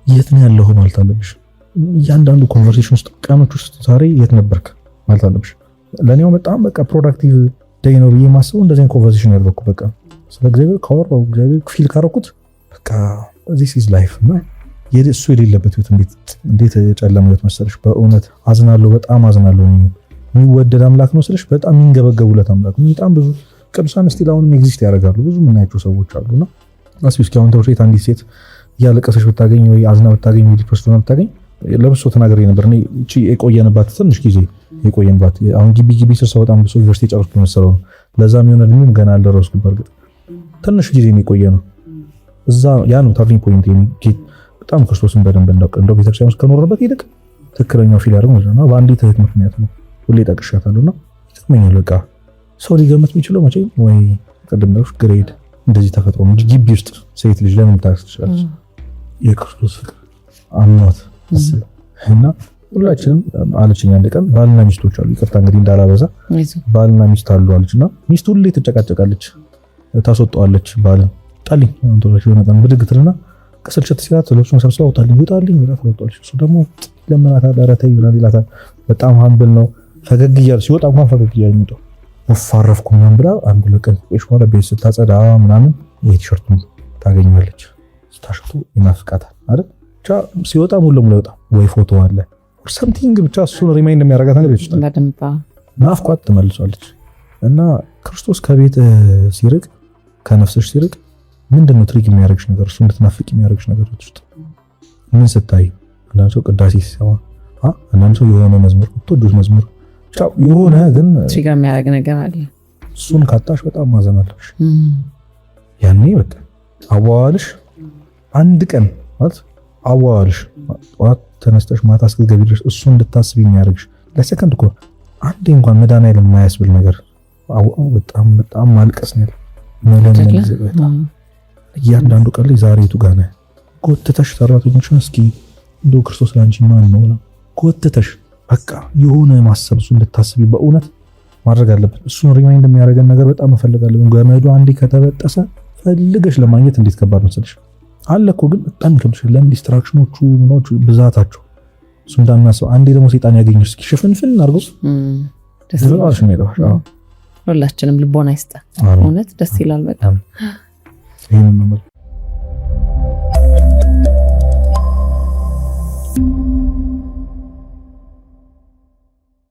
የት ነው ያለኸው ማለት አለብሽ። እያንዳንዱ ኮንቨርሴሽን ውስጥ ቀኖች ውስጥ ዛሬ የት ነበርክ ማለት አለብሽ። ለኔው በጣም በቃ ፕሮዳክቲቭ ዴይ ነው ብዬ ማስበው እንደዚህ ኮንቨርሴሽን ያደረኩ በቃ ስለ እግዚአብሔር ካወራው እግዚአብሔር ፊል ካረኩት በቃ this is life እና እሱ የሌለበት ህይወት እንዴት የጨለመ ህይወት መሰለሽ። በእውነት አዝናለሁ፣ በጣም አዝናለሁ። የሚወደድ አምላክ ነው ስልሽ በጣም የሚንገበገቡለት አምላክ ነው። በጣም ብዙ ቅዱሳን ስቲል አሁንም ኤግዚስት ያደርጋሉ። ብዙ የምናያቸው ሰዎች አሉና እስኪ አሁን ተውሴት አንዲት ሴት እያለቀሰች ብታገኝ ወይ አዝና ብታገኝ ወይ ዲፕረስድ ሆና ብታገኝ ለብሶ ተናገር ነበር። እኔ እቺ የቆየንባት ትንሽ ጊዜ የቆየንባት አሁን ግቢ ስር ሰው በጣም ብዙ ዩኒቨርሲቲ ጨርሶ መሰለው ነው። ለዛም የሆነ ልምም ገና አልደረስኩም። በርግጥ ትንሽ ጊዜ የቆየ ነው። እዛ ያ ነው ተርኒንግ ፖይንት የሚጌት በጣም ክርስቶስን በደንብ እንዳውቅ እንደው ቤተክርስቲያን ውስጥ ከኖርበት ይልቅ ትክክለኛው ፊል ያደርግ ማለት ነው። በአንዲት እህት ምክንያት ነው ሁሌ ጠቅሻታለሁና ይተመኛል። በቃ ሰው ሊገመት የሚችለው መቼ ወይ ቅድም ነው ግሬድ እንደዚህ ተፈጥሮ እንጂ ግቢ ውስጥ ሴት ልጅ ለምን ታስችላለች? የክርስቶስ ፍቅር አምኗት እና ሁላችንም አለችኝ። አንድ ቀን ባልና ሚስቶች አሉ፣ ይቅርታ እንግዲህ እንዳላበዛ ባልና ሚስት አሉ አለችና ሚስቱ ሁሌ ትጨቃጨቃለች፣ ታስወጣዋለች። ባልን ጣልኝ አንተሎች የሆነ ቀን ብድግ ትልና ከስልቸት ሲላት ልብሱን ሰብስባ አውጣልኝ ውጣልኝ ብላ ትወጣለች። እሱ ደግሞ ለምናታ ዳራታይ ብላ ይላታል። በጣም ሃምብል ነው። ፈገግ እያለ ሲወጣ እንኳን ፈገግ እያለ የሚወጣው ወፋረፍኩ ምናምን ብላ አንድ ለቀን ቆይሽ በኋላ ቤት ስታጸዳ ምናምን ይሄ ቲሸርቱን ታገኛለች። ስታሽቱ ይናፍቃታል አይደል? ብቻ ሲወጣ ሙሉ ለሙሉ ይወጣ ወይ ፎቶ አለ or something ብቻ እሱን ሪማይንድ የሚያደርጋት ነገር ቤት ውስጥ ናፍቋት ትመልሷለች። እና ክርስቶስ ከቤት ሲርቅ ከነፍስሽ ሲርቅ ምንድነው ትሪግ የሚያደርግሽ ነገር? እሱ እንድትናፍቅ የሚያደርግሽ ነገሮች ውስጥ ምን ስታይ? አንዳንድ ሰው ቅዳሴ ሲሰማ አንዳንድ ሰው የሆነ መዝሙር ትወዱት መዝሙር የሆነ ግን ትሪገር የሚያደርግ ነገር አለ። እሱን ካጣሽ በጣም ማዘን አለብሽ። ያኔ በቃ አዋዋልሽ አንድ ቀን ማለት አዋዋልሽ ጠዋት ተነስተሽ ማታ እስክትገቢ ድረስ እሱ እንድታስብ የሚያደርግሽ ለሰከንድ እኮ አንዴ እንኳን መድኃኒዓለም የማያስብል ነገር በጣም ማልቀስ ነው። እያንዳንዱ ቀን ላይ ዛሬ የቱ ጋር ነህ? ጎትተሽ ሰራተኞችን እስኪ እንደው ክርስቶስ ላንቺ ማን ነው ጎትተሽ በቃ የሆነ ማሰብ እሱ እንድታስቢ በእውነት ማድረግ አለበት። እሱን ሪማይንድ የሚያደርገን ነገር በጣም እፈልጋለሁ። ገመዱ አንዴ ከተበጠሰ ፈልገሽ ለማግኘት እንዴት ከባድ መሰለሽ። አለ እኮ ግን በጣም ይከብድሻል። ለምን ዲስትራክሽኖቹ ምኖቹ ብዛታቸው እሱ እንዳናስበው። አንዴ ደግሞ ሰይጣን ያገኘሽ እስኪ ሽፍንፍን አድርጎ ደስታሽ ነው ያለው። ሁላችንም ልቦና ይስጣ። እውነት ደስ ይላል በጣም ይሄን ነው